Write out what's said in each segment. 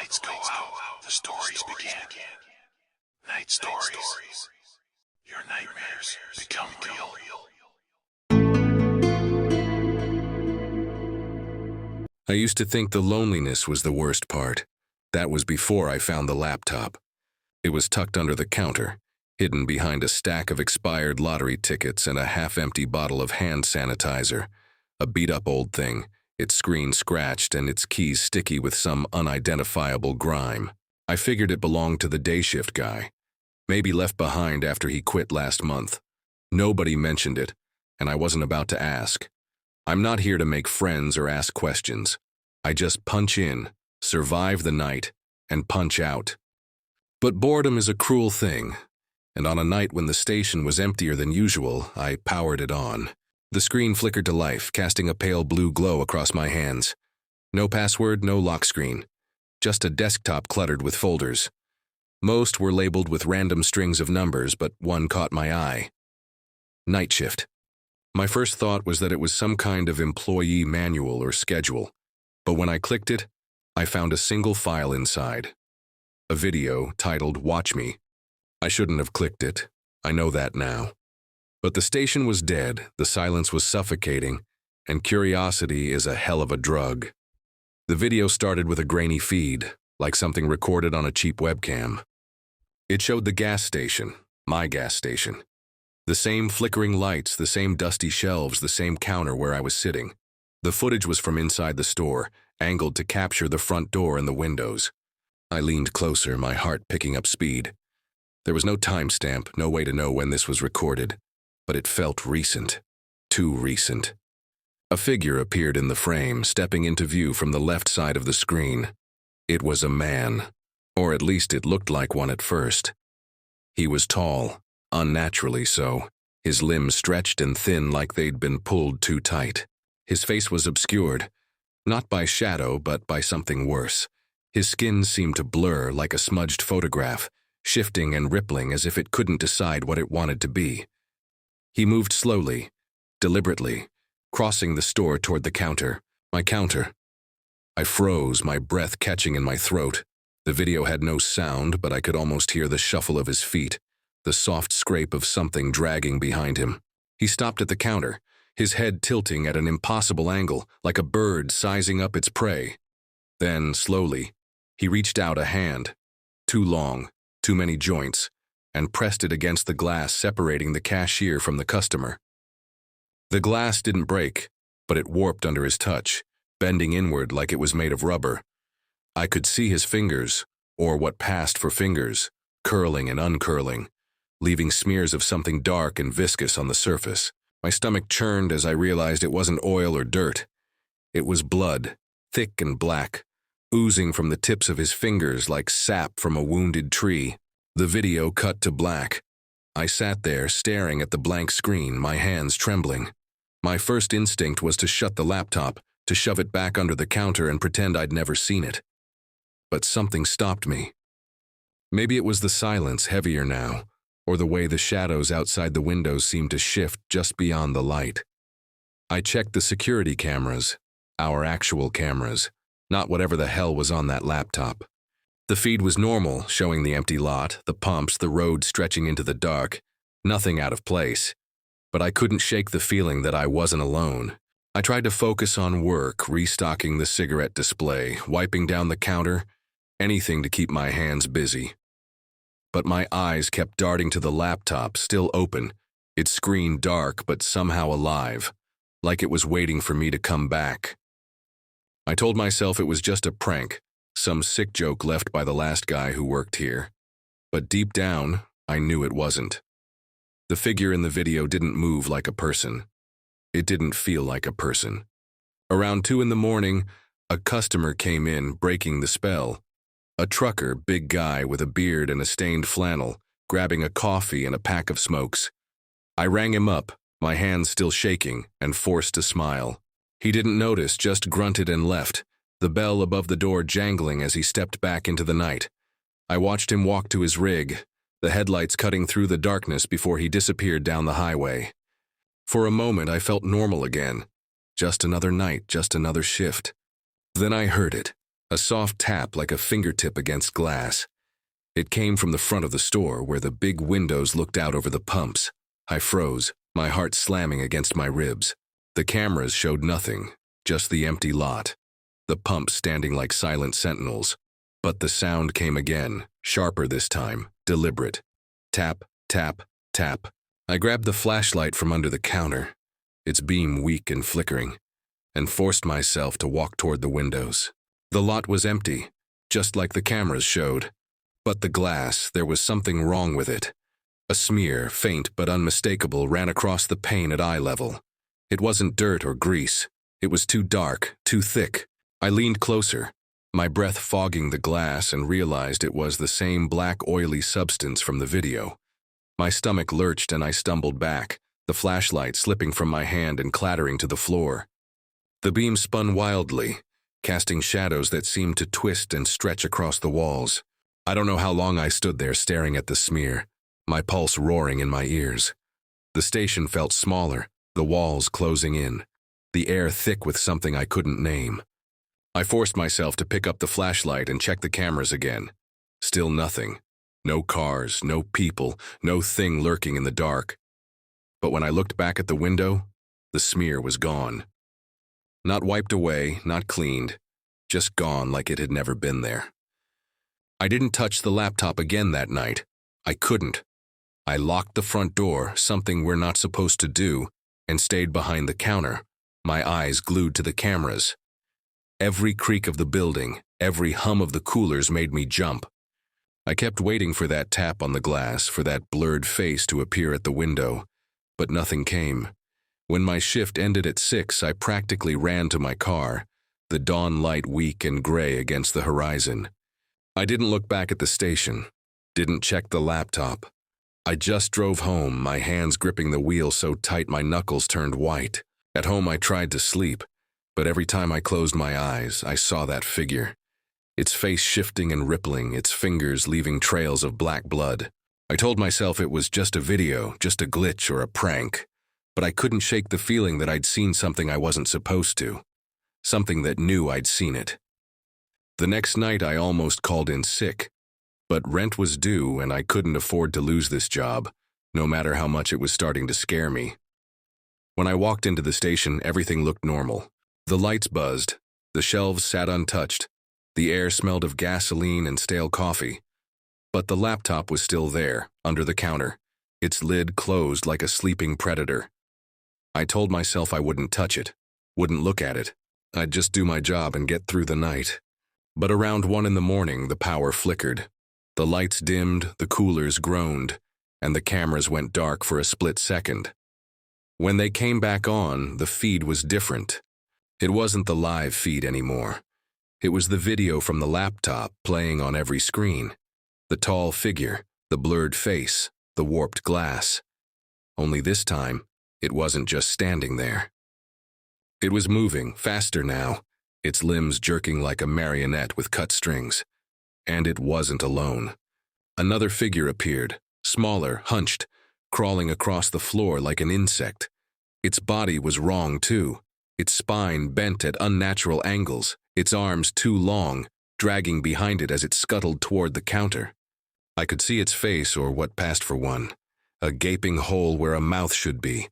lights go out, the stories begin. Night stories. Your nightmares become real. I used to think the loneliness was the worst part. That was before I found the laptop. It was tucked under the counter, hidden behind a stack of expired lottery tickets and a half-empty bottle of hand sanitizer. A beat-up old thing, its screen scratched and its keys sticky with some unidentifiable grime. I figured it belonged to the day shift guy, maybe left behind after he quit last month. Nobody mentioned it, and I wasn't about to ask. I'm not here to make friends or ask questions. I just punch in, survive the night, and punch out. But boredom is a cruel thing, and on a night when the station was emptier than usual, I powered it on. The screen flickered to life, casting a pale blue glow across my hands. No password, no lock screen. Just a desktop cluttered with folders. Most were labeled with random strings of numbers, but one caught my eye. Night shift. My first thought was that it was some kind of employee manual or schedule, but when I clicked it, I found a single file inside. A video titled "Watch Me." I shouldn't have clicked it. I know that now. But the station was dead, the silence was suffocating, and curiosity is a hell of a drug. The video started with a grainy feed, like something recorded on a cheap webcam. It showed the gas station, my gas station. The same flickering lights, the same dusty shelves, the same counter where I was sitting. The footage was from inside the store, angled to capture the front door and the windows. I leaned closer, my heart picking up speed. There was no timestamp, no way to know when this was recorded, but it felt recent. Too recent. A figure appeared in the frame, stepping into view from the left side of the screen. It was a man, or at least it looked like one at first. He was tall. Unnaturally so, his limbs stretched and thin like they'd been pulled too tight. His face was obscured, not by shadow but by something worse. His skin seemed to blur like a smudged photograph, shifting and rippling as if it couldn't decide what it wanted to be. He moved slowly, deliberately, crossing the store toward the counter. My counter. I froze, my breath catching in my throat. The video had no sound, but I could almost hear the shuffle of his feet. The soft scrape of something dragging behind him. He stopped at the counter, his head tilting at an impossible angle, like a bird sizing up its prey. Then, slowly, he reached out a hand, too long, too many joints, and pressed it against the glass separating the cashier from the customer. The glass didn't break, but it warped under his touch, bending inward like it was made of rubber. I could see his fingers, or what passed for fingers, curling and uncurling, leaving smears of something dark and viscous on the surface. My stomach churned as I realized it wasn't oil or dirt. It was blood, thick and black, oozing from the tips of his fingers like sap from a wounded tree. The video cut to black. I sat there staring at the blank screen, my hands trembling. My first instinct was to shut the laptop, to shove it back under the counter and pretend I'd never seen it. But something stopped me. Maybe it was the silence, heavier now, or the way the shadows outside the windows seemed to shift just beyond the light. I checked the security cameras, our actual cameras, not whatever the hell was on that laptop. The feed was normal, showing the empty lot, the pumps, the road stretching into the dark, nothing out of place. But I couldn't shake the feeling that I wasn't alone. I tried to focus on work, restocking the cigarette display, wiping down the counter, anything to keep my hands busy. But my eyes kept darting to the laptop, still open, its screen dark but somehow alive, like it was waiting for me to come back. I told myself it was just a prank, some sick joke left by the last guy who worked here. But deep down, I knew it wasn't. The figure in the video didn't move like a person. It didn't feel like a person. Around 2 a.m, a customer came in, breaking the spell. A trucker, big guy with a beard and a stained flannel, grabbing a coffee and a pack of smokes. I rang him up, my hands still shaking, and forced a smile. He didn't notice, just grunted and left, the bell above the door jangling as he stepped back into the night. I watched him walk to his rig, the headlights cutting through the darkness before he disappeared down the highway. For a moment I felt normal again. Just another night, just another shift. Then I heard it. A soft tap like a fingertip against glass. It came from the front of the store where the big windows looked out over the pumps. I froze, my heart slamming against my ribs. The cameras showed nothing, just the empty lot. The pumps standing like silent sentinels. But the sound came again, sharper this time, deliberate. Tap, tap, tap. I grabbed the flashlight from under the counter, its beam weak and flickering, and forced myself to walk toward the windows. The lot was empty, just like the cameras showed. But the glass, there was something wrong with it. A smear, faint but unmistakable, ran across the pane at eye level. It wasn't dirt or grease. It was too dark, too thick. I leaned closer, my breath fogging the glass, and realized it was the same black oily substance from the video. My stomach lurched and I stumbled back, the flashlight slipping from my hand and clattering to the floor. The beam spun wildly, casting shadows that seemed to twist and stretch across the walls. I don't know how long I stood there staring at the smear, my pulse roaring in my ears. The station felt smaller, the walls closing in, the air thick with something I couldn't name. I forced myself to pick up the flashlight and check the cameras again. Still nothing. No cars, no people, no thing lurking in the dark. But when I looked back at the window, the smear was gone. Not wiped away, not cleaned, just gone like it had never been there. I didn't touch the laptop again that night. I couldn't. I locked the front door, something we're not supposed to do, and stayed behind the counter, my eyes glued to the cameras. Every creak of the building, every hum of the coolers made me jump. I kept waiting for that tap on the glass, for that blurred face to appear at the window, but nothing came. When my shift ended at 6, I practically ran to my car, the dawn light weak and gray against the horizon. I didn't look back at the station, didn't check the laptop. I just drove home, my hands gripping the wheel so tight my knuckles turned white. At home I tried to sleep, but every time I closed my eyes, I saw that figure. Its face shifting and rippling, its fingers leaving trails of black blood. I told myself it was just a video, just a glitch or a prank, but I couldn't shake the feeling that I'd seen something I wasn't supposed to. Something that knew I'd seen it. The next night I almost called in sick, but rent was due and I couldn't afford to lose this job, no matter how much it was starting to scare me. When I walked into the station, everything looked normal. The lights buzzed, the shelves sat untouched, the air smelled of gasoline and stale coffee. But the laptop was still there, under the counter, its lid closed like a sleeping predator. I told myself I wouldn't touch it, wouldn't look at it. I'd just do my job and get through the night. But around 1 in the morning, the power flickered. The lights dimmed, the coolers groaned, and the cameras went dark for a split second. When they came back on, the feed was different. It wasn't the live feed anymore. It was the video from the laptop playing on every screen. The tall figure, the blurred face, the warped glass. Only this time, it wasn't just standing there. It was moving, faster now, its limbs jerking like a marionette with cut strings. And it wasn't alone. Another figure appeared, smaller, hunched, crawling across the floor like an insect. Its body was wrong too, its spine bent at unnatural angles, its arms too long, dragging behind it as it scuttled toward the counter. I could see its face, or what passed for one, a gaping hole where a mouth should be,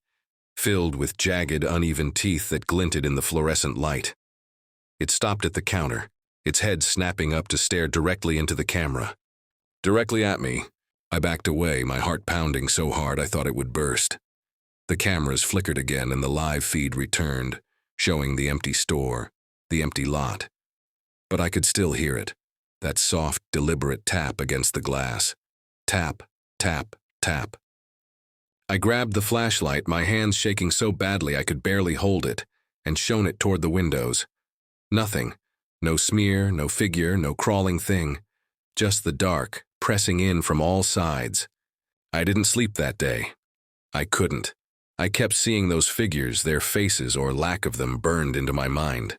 filled with jagged, uneven teeth that glinted in the fluorescent light. It stopped at the counter, its head snapping up to stare directly into the camera. Directly at me. I backed away, my heart pounding so hard I thought it would burst. The cameras flickered again and the live feed returned, showing the empty store, the empty lot. But I could still hear it, that soft, deliberate tap against the glass. Tap, tap, tap. I grabbed the flashlight, my hands shaking so badly I could barely hold it, and shone it toward the windows. Nothing. No smear, no figure, no crawling thing. Just the dark, pressing in from all sides. I didn't sleep that day. I couldn't. I kept seeing those figures, their faces or lack of them burned into my mind.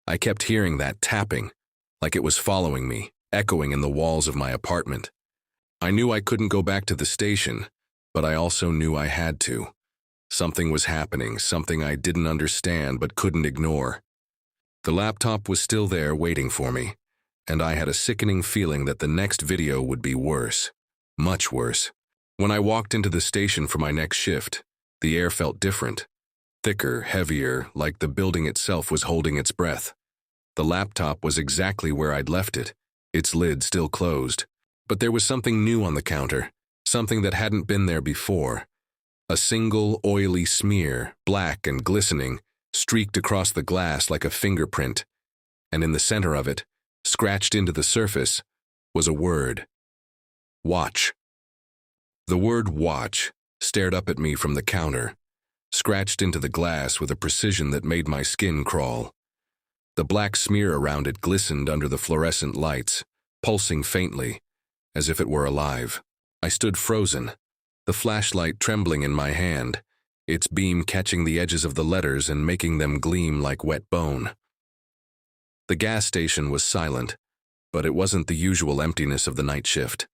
I kept hearing that tapping, like it was following me, echoing in the walls of my apartment. I knew I couldn't go back to the station, but I also knew I had to. Something was happening, something I didn't understand but couldn't ignore. The laptop was still there waiting for me, and I had a sickening feeling that the next video would be worse. Much worse. When I walked into the station for my next shift, the air felt different. Thicker, heavier, like the building itself was holding its breath. The laptop was exactly where I'd left it, its lid still closed. But there was something new on the counter, something that hadn't been there before. A single, oily smear, black and glistening, streaked across the glass like a fingerprint, and in the center of it, scratched into the surface, was a word. Watch. The word watch stared up at me from the counter, scratched into the glass with a precision that made my skin crawl. The black smear around it glistened under the fluorescent lights, pulsing faintly, as if it were alive. I stood frozen, the flashlight trembling in my hand, its beam catching the edges of the letters and making them gleam like wet bone. The gas station was silent, but it wasn't the usual emptiness of the night shift.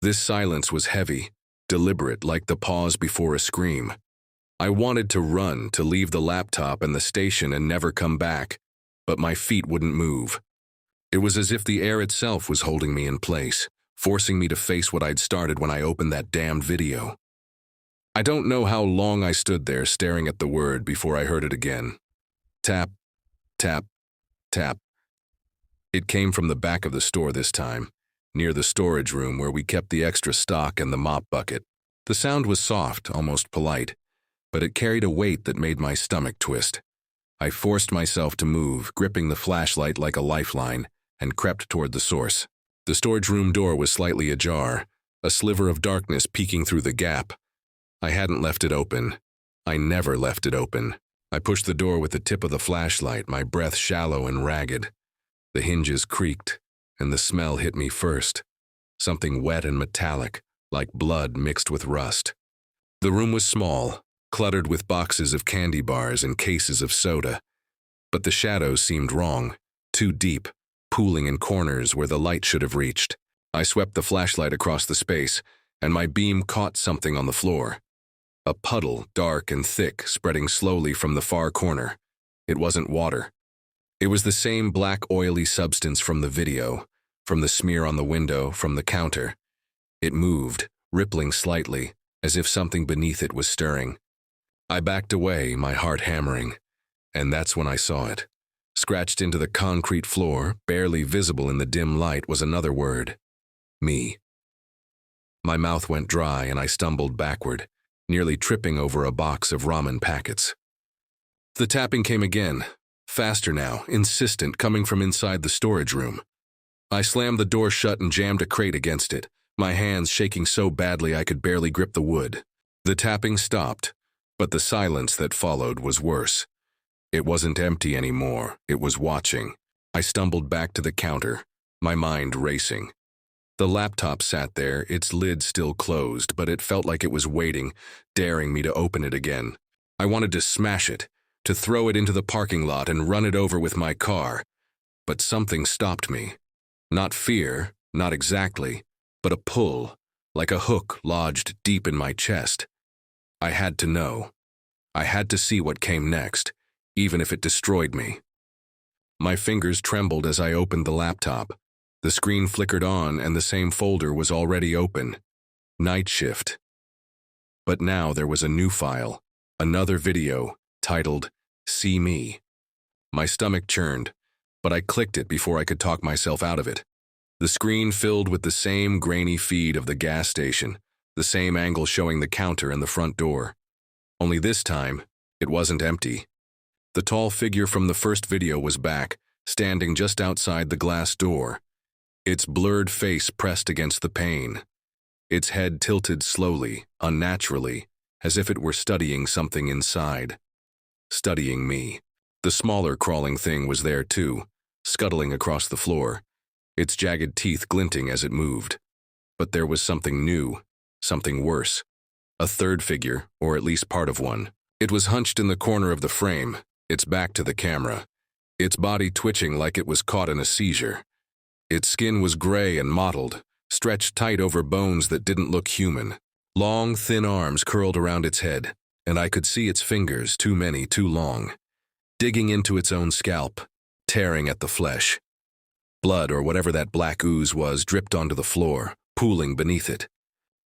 This silence was heavy, deliberate, like the pause before a scream. I wanted to run, to leave the laptop and the station and never come back, but my feet wouldn't move. It was as if the air itself was holding me in place, forcing me to face what I'd started when I opened that damned video. I don't know how long I stood there staring at the word before I heard it again. Tap, tap, tap. It came from the back of the store this time, near the storage room where we kept the extra stock and the mop bucket. The sound was soft, almost polite, but it carried a weight that made my stomach twist. I forced myself to move, gripping the flashlight like a lifeline, and crept toward the source. The storage room door was slightly ajar, a sliver of darkness peeking through the gap. I hadn't left it open. I never left it open. I pushed the door with the tip of the flashlight, my breath shallow and ragged. The hinges creaked, and the smell hit me first. Something wet and metallic, like blood mixed with rust. The room was small, cluttered with boxes of candy bars and cases of soda. But the shadows seemed wrong, too deep, pooling in corners where the light should have reached. I swept the flashlight across the space, and my beam caught something on the floor. A puddle, dark and thick, spreading slowly from the far corner. It wasn't water. It was the same black oily substance from the video, from the smear on the window, from the counter. It moved, rippling slightly, as if something beneath it was stirring. I backed away, my heart hammering, and that's when I saw it. Scratched into the concrete floor, barely visible in the dim light, was another word. Me. My mouth went dry and I stumbled backward, nearly tripping over a box of ramen packets. The tapping came again, faster now, insistent, coming from inside the storage room. I slammed the door shut and jammed a crate against it, my hands shaking so badly I could barely grip the wood. The tapping stopped, but the silence that followed was worse. It wasn't empty anymore, it was watching. I stumbled back to the counter, my mind racing. The laptop sat there, its lid still closed, but it felt like it was waiting, daring me to open it again. I wanted to smash it, to throw it into the parking lot and run it over with my car. But something stopped me. Not fear, not exactly, but a pull, like a hook lodged deep in my chest. I had to know. I had to see what came next, even if it destroyed me. My fingers trembled as I opened the laptop. The screen flickered on and the same folder was already open. Night shift. But now there was a new file, another video, titled, See Me. My stomach churned, but I clicked it before I could talk myself out of it. The screen filled with the same grainy feed of the gas station, the same angle showing the counter and the front door. Only this time, it wasn't empty. The tall figure from the first video was back, standing just outside the glass door. Its blurred face pressed against the pane. Its head tilted slowly, unnaturally, as if it were studying something inside. Studying me. The smaller crawling thing was there too, scuttling across the floor, its jagged teeth glinting as it moved. But there was something new, something worse. A third figure, or at least part of one. It was hunched in the corner of the frame, its back to the camera, its body twitching like it was caught in a seizure. Its skin was gray and mottled, stretched tight over bones that didn't look human. Long, thin arms curled around its head, and I could see its fingers, too many, too long. digging into its own scalp, tearing at the flesh. Blood, or whatever that black ooze was, dripped onto the floor, pooling beneath it.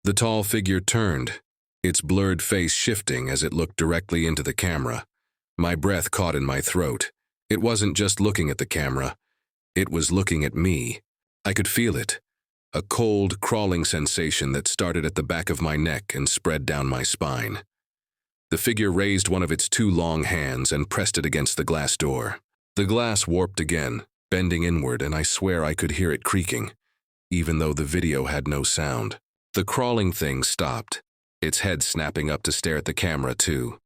The tall figure turned, its blurred face shifting as it looked directly into the camera. My breath caught in my throat. It wasn't just looking at the camera. It was looking at me. I could feel it. A cold, crawling sensation that started at the back of my neck and spread down my spine. The figure raised one of its two long hands and pressed it against the glass door. The glass warped again, bending inward, and I swear I could hear it creaking, even though the video had no sound. The crawling thing stopped, its head snapping up to stare at the camera too,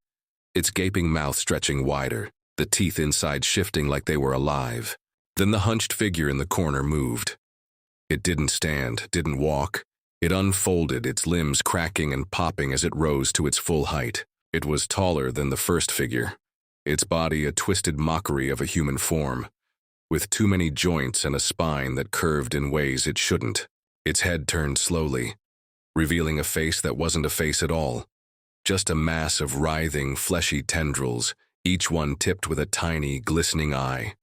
its gaping mouth stretching wider, the teeth inside shifting like they were alive. Then the hunched figure in the corner moved. It didn't stand, didn't walk. It unfolded, its limbs cracking and popping as it rose to its full height. It was taller than the first figure, its body a twisted mockery of a human form, with too many joints and a spine that curved in ways it shouldn't. Its head turned slowly, revealing a face that wasn't a face at all, just a mass of writhing, fleshy tendrils, each one tipped with a tiny, glistening eye.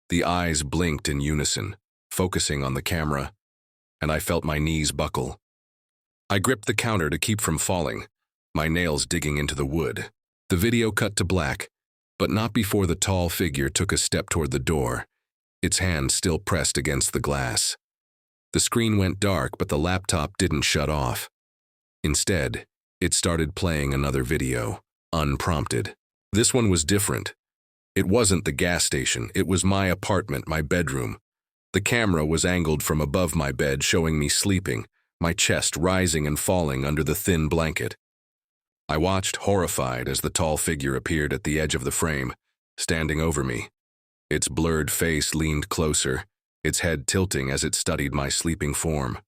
The eyes blinked in unison, focusing on the camera, and I felt my knees buckle. I gripped the counter to keep from falling, my nails digging into the wood. The video cut to black, but not before the tall figure took a step toward the door, its hand still pressed against the glass. The screen went dark, but the laptop didn't shut off. Instead, it started playing another video, unprompted. This one was different. It wasn't the gas station, it was my apartment, my bedroom. The camera was angled from above my bed, showing me sleeping, my chest rising and falling under the thin blanket. I watched, horrified, as the tall figure appeared at the edge of the frame, standing over me. Its blurred face leaned closer, its head tilting as it studied my sleeping form.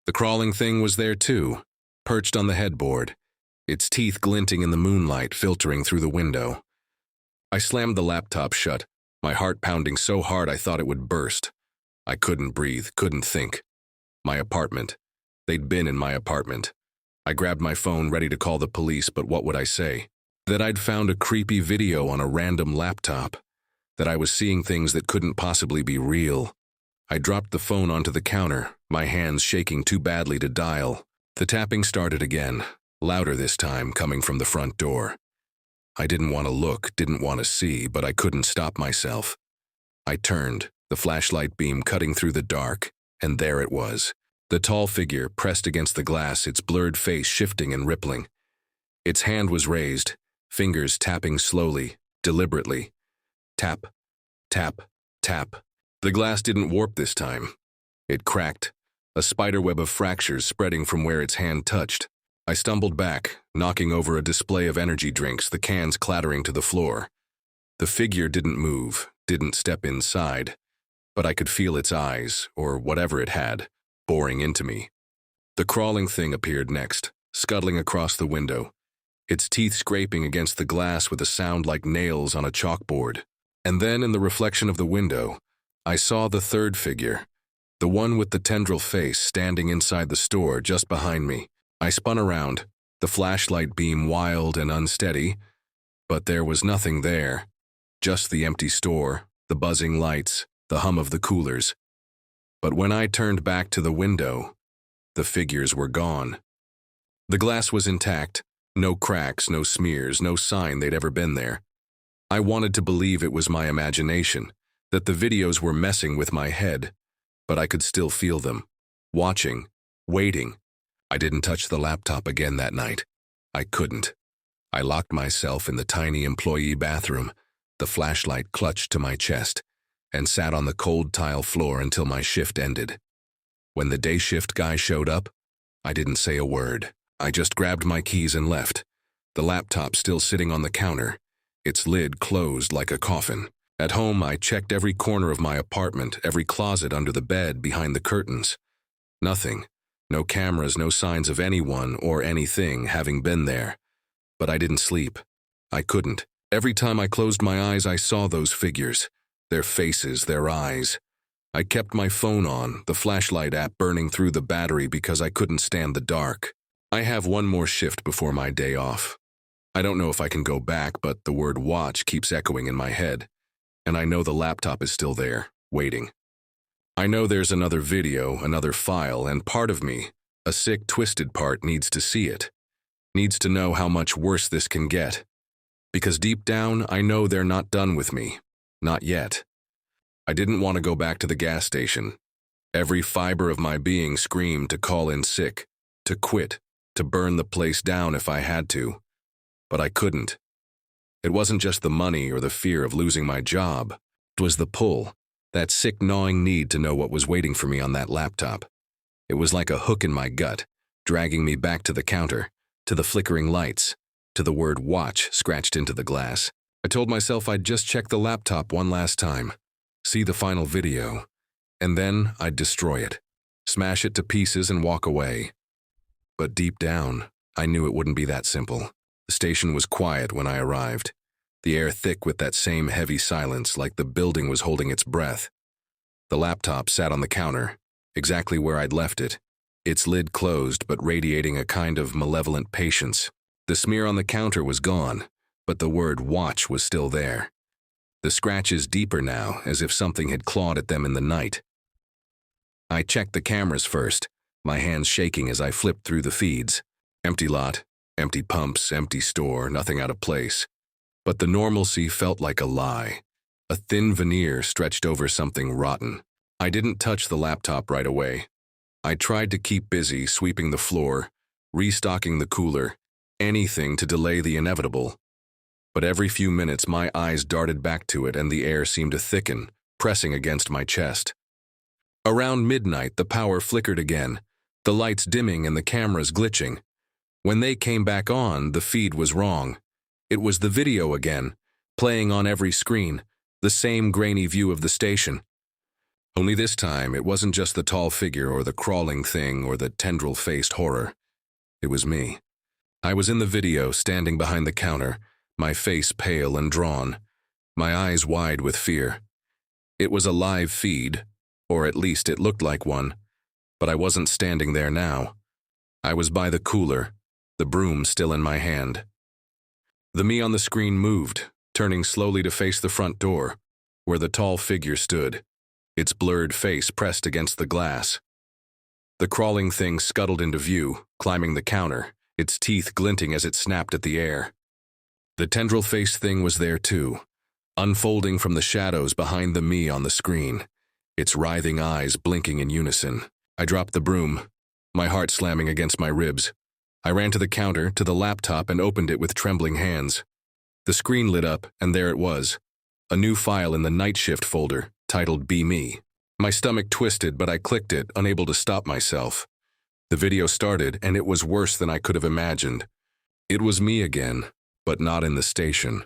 The crawling thing was there too, perched on the headboard, its teeth glinting in the moonlight filtering through the window. I slammed the laptop shut, my heart pounding so hard I thought it would burst. I couldn't breathe, couldn't think. My apartment. They'd been in my apartment. I grabbed my phone, ready to call the police, but what would I say? That I'd found a creepy video on a random laptop. That I was seeing things that couldn't possibly be real. I dropped the phone onto the counter, my hands shaking too badly to dial. The tapping started again, louder this time, coming from the front door. I didn't want to look, didn't want to see, but I couldn't stop myself. I turned, the flashlight beam cutting through the dark, and there it was. The tall figure pressed against the glass, its blurred face shifting and rippling. Its hand was raised, fingers tapping slowly, deliberately. Tap, tap, tap. The glass didn't warp this time. It cracked, a spiderweb of fractures spreading from where its hand touched. I stumbled back, knocking over a display of energy drinks, the cans clattering to the floor. The figure didn't move, didn't step inside, but I could feel its eyes, or whatever it had, boring into me. The crawling thing appeared next, scuttling across the window, its teeth scraping against the glass with a sound like nails on a chalkboard. And then, in the reflection of the window, I saw the third figure, the one with the tendril face, standing inside the store just behind me. I spun around, the flashlight beam wild and unsteady, but there was nothing there, just the empty store, the buzzing lights, the hum of the coolers. But when I turned back to the window, the figures were gone. The glass was intact, no cracks, no smears, no sign they'd ever been there. I wanted to believe it was my imagination, that the videos were messing with my head, but I could still feel them, watching, waiting. I didn't touch the laptop again that night. I couldn't. I locked myself in the tiny employee bathroom, the flashlight clutched to my chest, and sat on the cold tile floor until my shift ended. When the day shift guy showed up, I didn't say a word. I just grabbed my keys and left, the laptop still sitting on the counter, its lid closed like a coffin. At home, I checked every corner of my apartment, every closet under the bed, behind the curtains. Nothing. No cameras, no signs of anyone or anything having been there. But I didn't sleep. I couldn't. Every time I closed my eyes, I saw those figures, their faces, their eyes. I kept my phone on, the flashlight app burning through the battery because I couldn't stand the dark. I have one more shift before my day off. I don't know if I can go back, but the word watch keeps echoing in my head, and I know the laptop is still there, waiting. I know there's another video, another file, and part of me, a sick, twisted part, needs to see it, needs to know how much worse this can get. Because deep down, I know they're not done with me. Not yet. I didn't want to go back to the gas station. Every fiber of my being screamed to call in sick, to quit, to burn the place down if I had to. But I couldn't. It wasn't just the money or the fear of losing my job. It was the pull, that sick gnawing need to know what was waiting for me on that laptop. It was like a hook in my gut, dragging me back to the counter, to the flickering lights, to the word watch scratched into the glass. I told myself I'd just check the laptop one last time, see the final video, and then I'd destroy it, smash it to pieces and walk away. But deep down, I knew it wouldn't be that simple. The station was quiet when I arrived, the air thick with that same heavy silence, like the building was holding its breath. The laptop sat on the counter, exactly where I'd left it, its lid closed but radiating a kind of malevolent patience. The smear on the counter was gone, but the word watch was still there. The scratches deeper now, as if something had clawed at them in the night. I checked the cameras first, my hands shaking as I flipped through the feeds. Empty lot, empty pumps, empty store, nothing out of place. But the normalcy felt like a lie. A thin veneer stretched over something rotten. I didn't touch the laptop right away. I tried to keep busy sweeping the floor, restocking the cooler, anything to delay the inevitable. But every few minutes my eyes darted back to it and the air seemed to thicken, pressing against my chest. Around midnight the power flickered again, the lights dimming and the cameras glitching. When they came back on, the feed was wrong. It was the video again, playing on every screen, the same grainy view of the station. Only this time, it wasn't just the tall figure or the crawling thing or the tendril-faced horror. It was me. I was in the video, standing behind the counter, my face pale and drawn, my eyes wide with fear. It was a live feed, or at least it looked like one, but I wasn't standing there now. I was by the cooler, the broom still in my hand. The me on the screen moved, turning slowly to face the front door, where the tall figure stood, its blurred face pressed against the glass. The crawling thing scuttled into view, climbing the counter, its teeth glinting as it snapped at the air. The tendril-faced thing was there too, unfolding from the shadows behind the me on the screen, its writhing eyes blinking in unison. I dropped the broom, my heart slamming against my ribs. I ran to the counter, to the laptop, and opened it with trembling hands. The screen lit up, and there it was, a new file in the nightshift folder, titled Be Me. My stomach twisted, but I clicked it, unable to stop myself. The video started, and it was worse than I could have imagined. It was me again, but not in the station.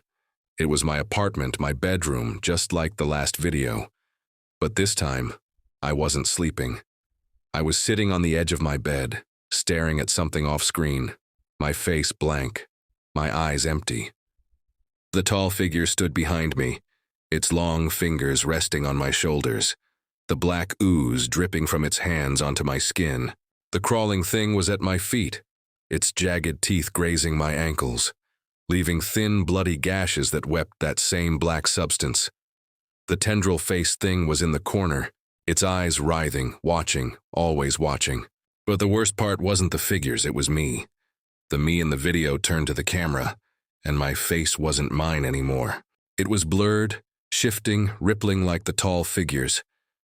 It was my apartment, my bedroom, just like the last video. But this time, I wasn't sleeping. I was sitting on the edge of my bed, staring at something off-screen, my face blank, my eyes empty. The tall figure stood behind me, its long fingers resting on my shoulders, the black ooze dripping from its hands onto my skin. The crawling thing was at my feet, its jagged teeth grazing my ankles, leaving thin, bloody gashes that wept that same black substance. The tendril-faced thing was in the corner, its eyes writhing, watching, always watching. But the worst part wasn't the figures, it was me. The me in the video turned to the camera, and my face wasn't mine anymore. It was blurred, shifting, rippling like the tall figures,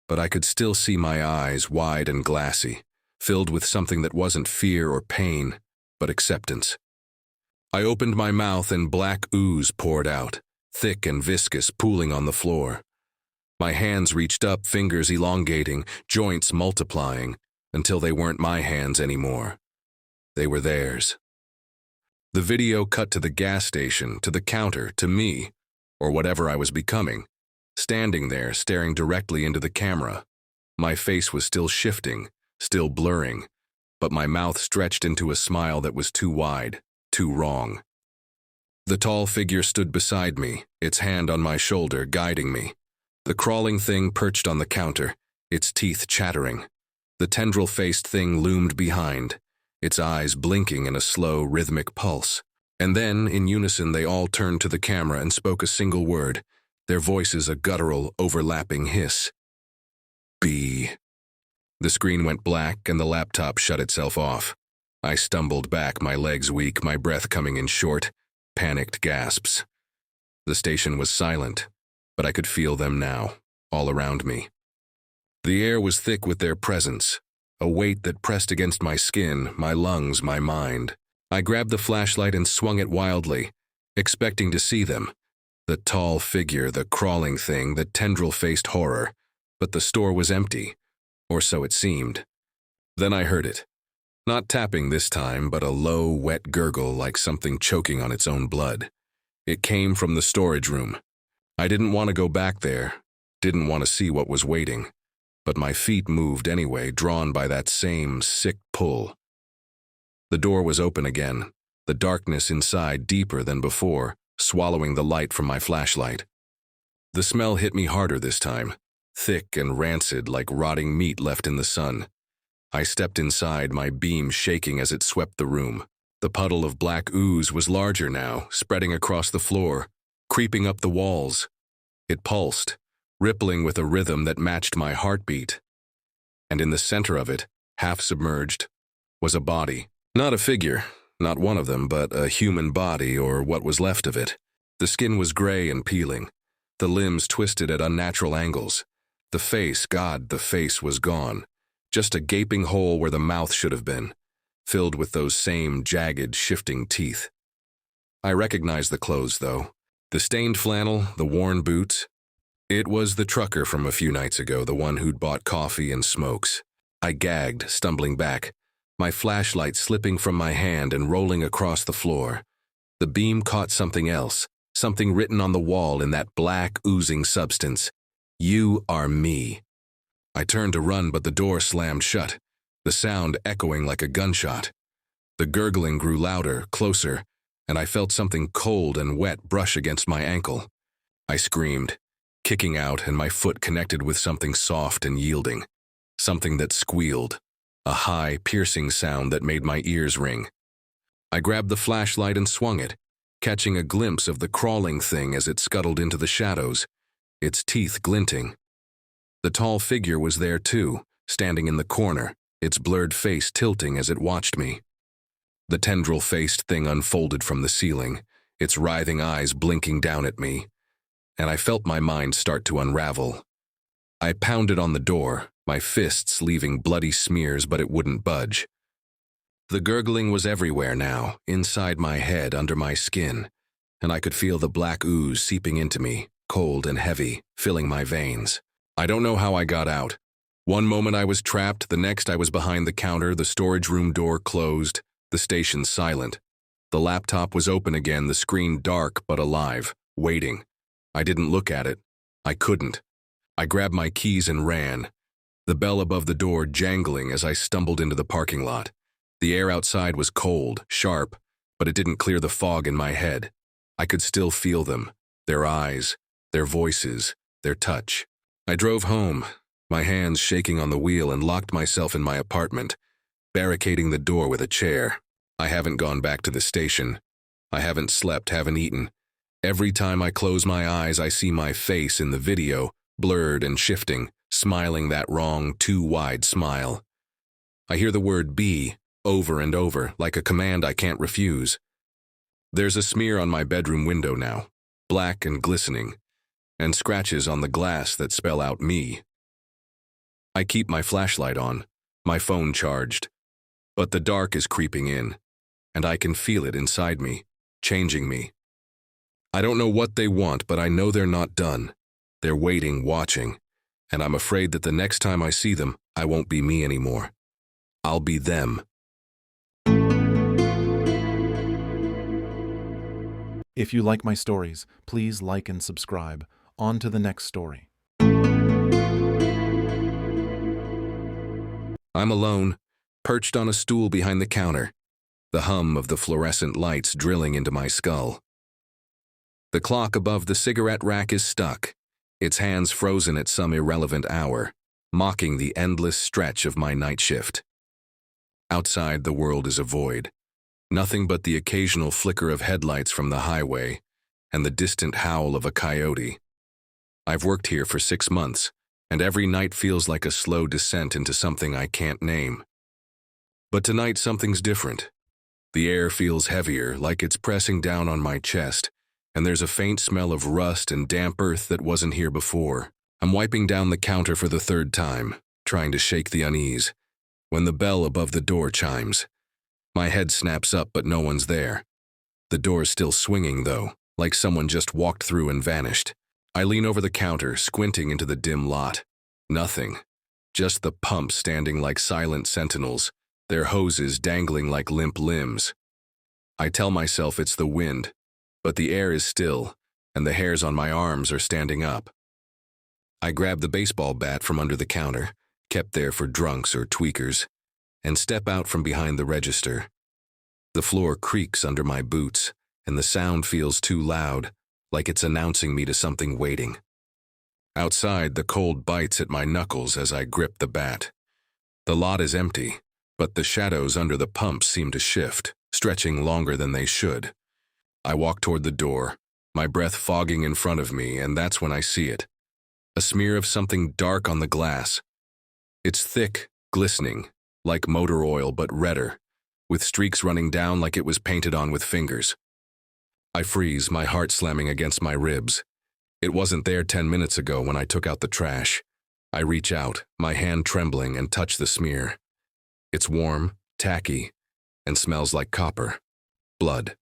but I could still see my eyes, wide and glassy, filled with something that wasn't fear or pain, but acceptance. I opened my mouth and black ooze poured out, thick and viscous, pooling on the floor. My hands reached up, fingers elongating, joints multiplying, until they weren't my hands anymore. They were theirs. The video cut to the gas station, to the counter, to me, or whatever I was becoming, standing there staring directly into the camera. My face was still shifting, still blurring, but my mouth stretched into a smile that was too wide, too wrong. The tall figure stood beside me, its hand on my shoulder, guiding me. The crawling thing perched on the counter, its teeth chattering. The tendril-faced thing loomed behind, its eyes blinking in a slow, rhythmic pulse. And then, in unison, they all turned to the camera and spoke a single word, their voices a guttural, overlapping hiss. B. The screen went black and the laptop shut itself off. I stumbled back, my legs weak, my breath coming in short, panicked gasps. The station was silent, but I could feel them now, all around me. The air was thick with their presence, a weight that pressed against my skin, my lungs, my mind. I grabbed the flashlight and swung it wildly, expecting to see them. The tall figure, the crawling thing, the tendril-faced horror. But the store was empty, or so it seemed. Then I heard it. Not tapping this time, but a low, wet gurgle like something choking on its own blood. It came from the storage room. I didn't want to go back there, didn't want to see what was waiting, but my feet moved anyway, drawn by that same sick pull. The door was open again, the darkness inside deeper than before, swallowing the light from my flashlight. The smell hit me harder this time, thick and rancid like rotting meat left in the sun. I stepped inside, my beam shaking as it swept the room. The puddle of black ooze was larger now, spreading across the floor, creeping up the walls. It pulsed, rippling with a rhythm that matched my heartbeat. And in the center of it, half submerged, was a body. Not a figure, not one of them, but a human body or what was left of it. The skin was gray and peeling, the limbs twisted at unnatural angles. The face, God, the face was gone. Just a gaping hole where the mouth should have been, filled with those same jagged, shifting teeth. I recognized the clothes, though. The stained flannel, the worn boots. It was the trucker from a few nights ago, the one who'd bought coffee and smokes. I gagged, stumbling back, my flashlight slipping from my hand and rolling across the floor. The beam caught something else, something written on the wall in that black, oozing substance. You are me. I turned to run, but the door slammed shut, the sound echoing like a gunshot. The gurgling grew louder, closer, and I felt something cold and wet brush against my ankle. I screamed, kicking out, and my foot connected with something soft and yielding, something that squealed, a high, piercing sound that made my ears ring. I grabbed the flashlight and swung it, catching a glimpse of the crawling thing as it scuttled into the shadows, its teeth glinting. The tall figure was there too, standing in the corner, its blurred face tilting as it watched me. The tendril-faced thing unfolded from the ceiling, its writhing eyes blinking down at me, and I felt my mind start to unravel. I pounded on the door, my fists leaving bloody smears, but it wouldn't budge. The gurgling was everywhere now, inside my head, under my skin, and I could feel the black ooze seeping into me, cold and heavy, filling my veins. I don't know how I got out. One moment I was trapped, the next I was behind the counter, the storage room door closed, the station silent. The laptop was open again, the screen dark but alive, waiting. I didn't look at it. I couldn't. I grabbed my keys and ran, the bell above the door jangling as I stumbled into the parking lot. The air outside was cold, sharp, but it didn't clear the fog in my head. I could still feel them, their eyes, their voices, their touch. I drove home, my hands shaking on the wheel, and locked myself in my apartment, barricading the door with a chair. I haven't gone back to the station. I haven't slept, haven't eaten. Every time I close my eyes, I see my face in the video, blurred and shifting, smiling that wrong, too wide smile. I hear the word be over and over, like a command I can't refuse. There's a smear on my bedroom window now, black and glistening, and scratches on the glass that spell out me. I keep my flashlight on, my phone charged, but the dark is creeping in, and I can feel it inside me, changing me. I don't know what they want, but I know they're not done. They're waiting, watching, and I'm afraid that the next time I see them, I won't be me anymore. I'll be them. If you like my stories, please like and subscribe. On to the next story. I'm alone, perched on a stool behind the counter, the hum of the fluorescent lights drilling into my skull. The clock above the cigarette rack is stuck, its hands frozen at some irrelevant hour, mocking the endless stretch of my night shift. Outside, the world is a void. Nothing but the occasional flicker of headlights from the highway and the distant howl of a coyote. I've worked here for 6 months, and every night feels like a slow descent into something I can't name. But tonight something's different. The air feels heavier, like it's pressing down on my chest, and there's a faint smell of rust and damp earth that wasn't here before. I'm wiping down the counter for the 3rd time, trying to shake the unease, when the bell above the door chimes. My head snaps up, but no one's there. The door's still swinging, though, like someone just walked through and vanished. I lean over the counter, squinting into the dim lot. Nothing. Just the pumps standing like silent sentinels, their hoses dangling like limp limbs. I tell myself it's the wind, but the air is still, and the hairs on my arms are standing up. I grab the baseball bat from under the counter, kept there for drunks or tweakers, and step out from behind the register. The floor creaks under my boots, and the sound feels too loud, like it's announcing me to something waiting. Outside, the cold bites at my knuckles as I grip the bat. The lot is empty, but the shadows under the pumps seem to shift, stretching longer than they should. I walk toward the door, my breath fogging in front of me, and that's when I see it. A smear of something dark on the glass. It's thick, glistening, like motor oil but redder, with streaks running down like it was painted on with fingers. I freeze, my heart slamming against my ribs. It wasn't there 10 minutes ago when I took out the trash. I reach out, my hand trembling, and touch the smear. It's warm, tacky, and smells like copper. Blood.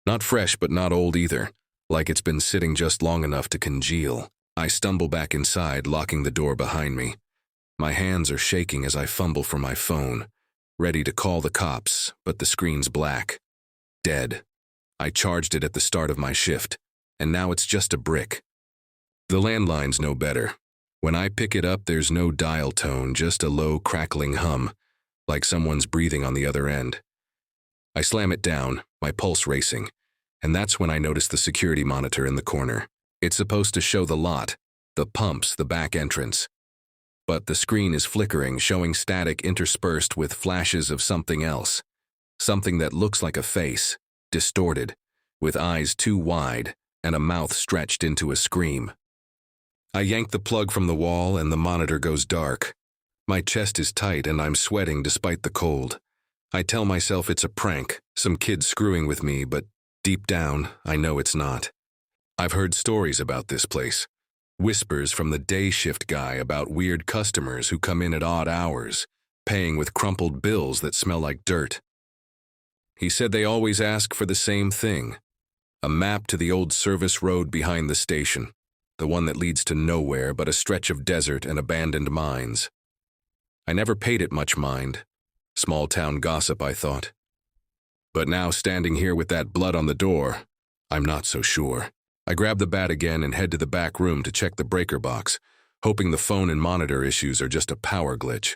Not fresh, but not old either, like it's been sitting just long enough to congeal. I stumble back inside, locking the door behind me. My hands are shaking as I fumble for my phone, ready to call the cops, but the screen's black. Dead. I charged it at the start of my shift, and now it's just a brick. The landline's no better. When I pick it up, there's no dial tone, just a low, crackling hum, like someone's breathing on the other end. I slam it down, my pulse racing, and that's when I notice the security monitor in the corner. It's supposed to show the lot, the pumps, the back entrance. But the screen is flickering, showing static interspersed with flashes of something else. Something that looks like a face, distorted, with eyes too wide and a mouth stretched into a scream. I yank the plug from the wall and the monitor goes dark. My chest is tight and I'm sweating despite the cold. I tell myself it's a prank, some kid screwing with me, but deep down, I know it's not. I've heard stories about this place. Whispers from the day shift guy about weird customers who come in at odd hours, paying with crumpled bills that smell like dirt. He said they always ask for the same thing, a map to the old service road behind the station, the one that leads to nowhere but a stretch of desert and abandoned mines. I never paid it much mind. Small town gossip, I thought. But now, standing here with that blood on the door, I'm not so sure. I grab the bat again and head to the back room to check the breaker box, hoping the phone and monitor issues are just a power glitch.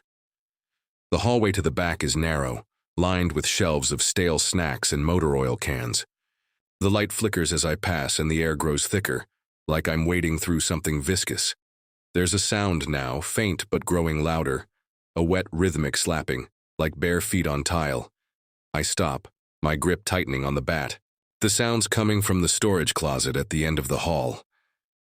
The hallway to the back is narrow, lined with shelves of stale snacks and motor oil cans. The light flickers as I pass and the air grows thicker, like I'm wading through something viscous. There's a sound now, faint but growing louder, a wet rhythmic slapping, like bare feet on tile. I stop, my grip tightening on the bat. The sound's coming from the storage closet at the end of the hall.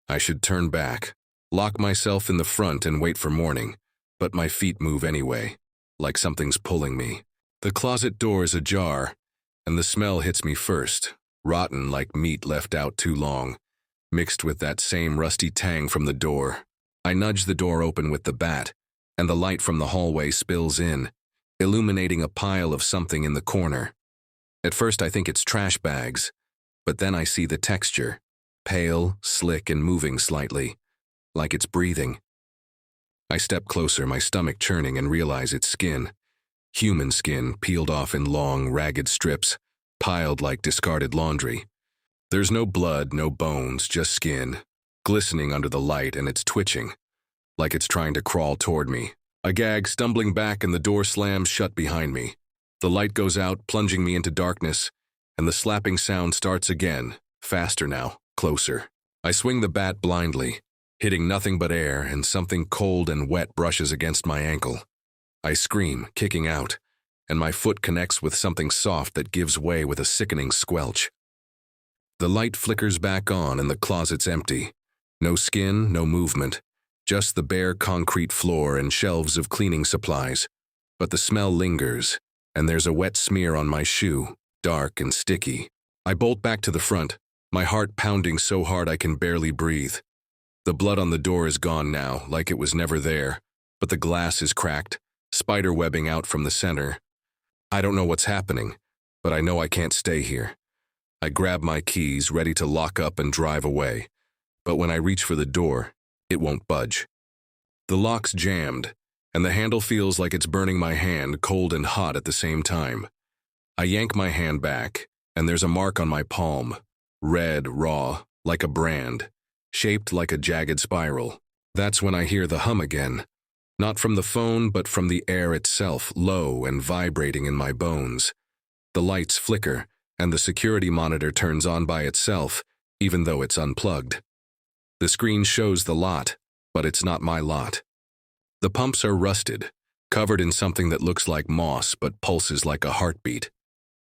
I should turn back, lock myself in the front and wait for morning, but my feet move anyway, like something's pulling me. The closet door is ajar, and the smell hits me first, rotten like meat left out too long, mixed with that same rusty tang from the door. I nudge the door open with the bat, and the light from the hallway spills in, illuminating a pile of something in the corner. At first I think it's trash bags, but then I see the texture, pale, slick, and moving slightly, like it's breathing. I step closer, my stomach churning, and realize it's skin. Human skin, peeled off in long, ragged strips, piled like discarded laundry. There's no blood, no bones, just skin, glistening under the light, and it's twitching, like it's trying to crawl toward me. I gag, stumbling back, and the door slams shut behind me. The light goes out, plunging me into darkness, and the slapping sound starts again, faster now, closer. I swing the bat blindly, hitting nothing but air, and something cold and wet brushes against my ankle. I scream, kicking out, and my foot connects with something soft that gives way with a sickening squelch. The light flickers back on and the closet's empty. No skin, no movement, just the bare concrete floor and shelves of cleaning supplies. But the smell lingers, and there's a wet smear on my shoe, dark and sticky. I bolt back to the front, my heart pounding so hard I can barely breathe. The blood on the door is gone now, like it was never there, but the glass is cracked, spider webbing out from the center. I don't know what's happening, but I know I can't stay here. I grab my keys, ready to lock up and drive away, but when I reach for the door, it won't budge. The lock's jammed, and the handle feels like it's burning my hand, cold and hot at the same time. I yank my hand back, and there's a mark on my palm, red, raw, like a brand, shaped like a jagged spiral. That's when I hear the hum again, not from the phone but from the air itself, low and vibrating in my bones. The lights flicker, and the security monitor turns on by itself, even though it's unplugged. The screen shows the lot, but it's not my lot. The pumps are rusted, covered in something that looks like moss but pulses like a heartbeat.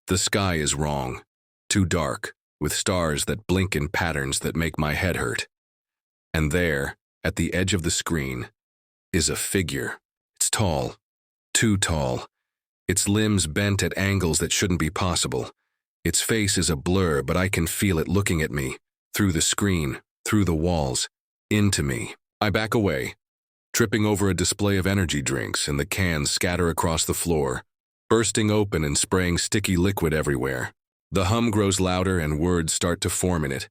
The sky is wrong, too dark, with stars that blink in patterns that make my head hurt. And there, at the edge of the screen, is a figure. It's tall, too tall. Its limbs bent at angles that shouldn't be possible. Its face is a blur, but I can feel it looking at me, through the screen, through the walls, into me. I back away, tripping over a display of energy drinks, and the cans scatter across the floor, bursting open and spraying sticky liquid everywhere. The hum grows louder and words start to form in it,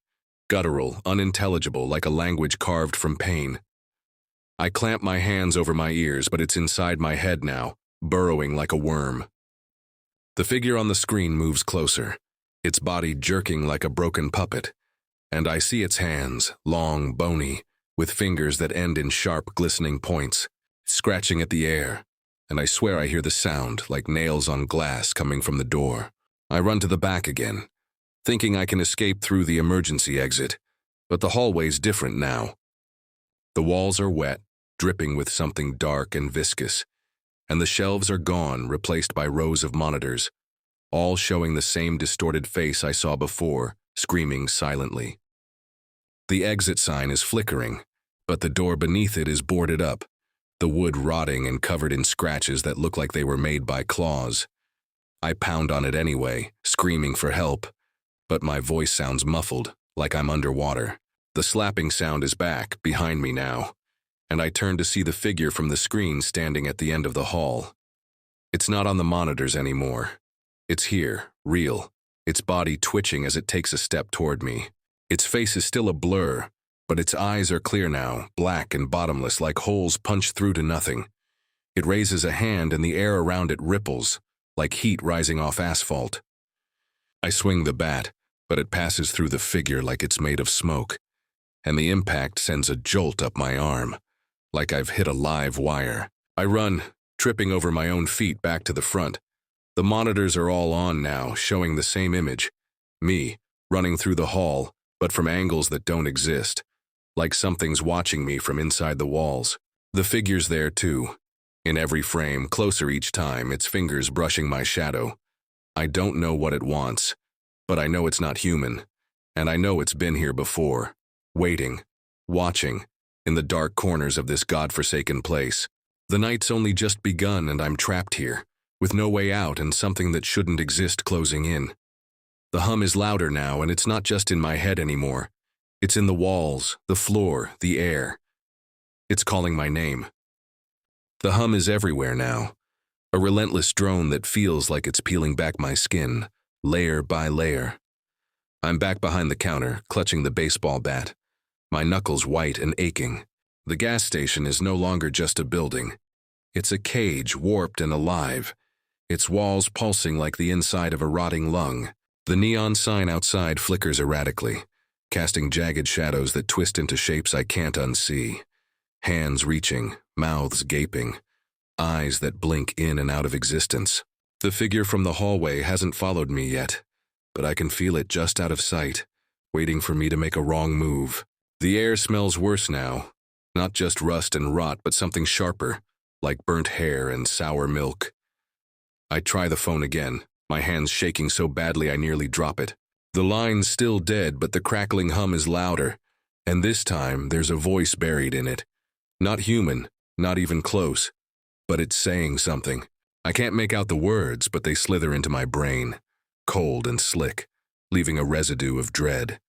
guttural, unintelligible, like a language carved from pain. I clamp my hands over my ears, but it's inside my head now, burrowing like a worm. The figure on the screen moves closer, its body jerking like a broken puppet, and I see its hands, long, bony, with fingers that end in sharp, glistening points, scratching at the air, and I swear I hear the sound, like nails on glass, coming from the door. I run to the back again, thinking I can escape through the emergency exit, but the hallway's different now. The walls are wet, dripping with something dark and viscous, and the shelves are gone, replaced by rows of monitors, all showing the same distorted face I saw before, screaming silently. The exit sign is flickering, but the door beneath it is boarded up, the wood rotting and covered in scratches that look like they were made by claws. I pound on it anyway, screaming for help, but my voice sounds muffled, like I'm underwater. The slapping sound is back, behind me now, and I turn to see the figure from the screen standing at the end of the hall. It's not on the monitors anymore. It's here, real, its body twitching as it takes a step toward me. Its face is still a blur, but its eyes are clear now, black and bottomless like holes punched through to nothing. It raises a hand and the air around it ripples, like heat rising off asphalt. I swing the bat, but it passes through the figure like it's made of smoke, and the impact sends a jolt up my arm, like I've hit a live wire. I run, tripping over my own feet back to the front. The monitors are all on now, showing the same image. Me, running through the hall, but from angles that don't exist, like something's watching me from inside the walls. The figure's there too, in every frame, closer each time, its fingers brushing my shadow. I don't know what it wants, but I know it's not human, and I know it's been here before, waiting, watching, in the dark corners of this godforsaken place. The night's only just begun and I'm trapped here, with no way out and something that shouldn't exist closing in. The hum is louder now, and it's not just in my head anymore. It's in the walls, the floor, the air. It's calling my name. The hum is everywhere now, a relentless drone that feels like it's peeling back my skin, layer by layer. I'm back behind the counter, clutching the baseball bat, my knuckles white and aching. The gas station is no longer just a building. It's a cage, warped and alive, its walls pulsing like the inside of a rotting lung. The neon sign outside flickers erratically, casting jagged shadows that twist into shapes I can't unsee. Hands reaching, mouths gaping, eyes that blink in and out of existence. The figure from the hallway hasn't followed me yet, but I can feel it just out of sight, waiting for me to make a wrong move. The air smells worse now, not just rust and rot, but something sharper, like burnt hair and sour milk. I try the phone again, my hands shaking so badly I nearly drop it. The line's still dead, but the crackling hum is louder, and this time there's a voice buried in it. Not human, not even close, but it's saying something. I can't make out the words, but they slither into my brain, cold and slick, leaving a residue of dread.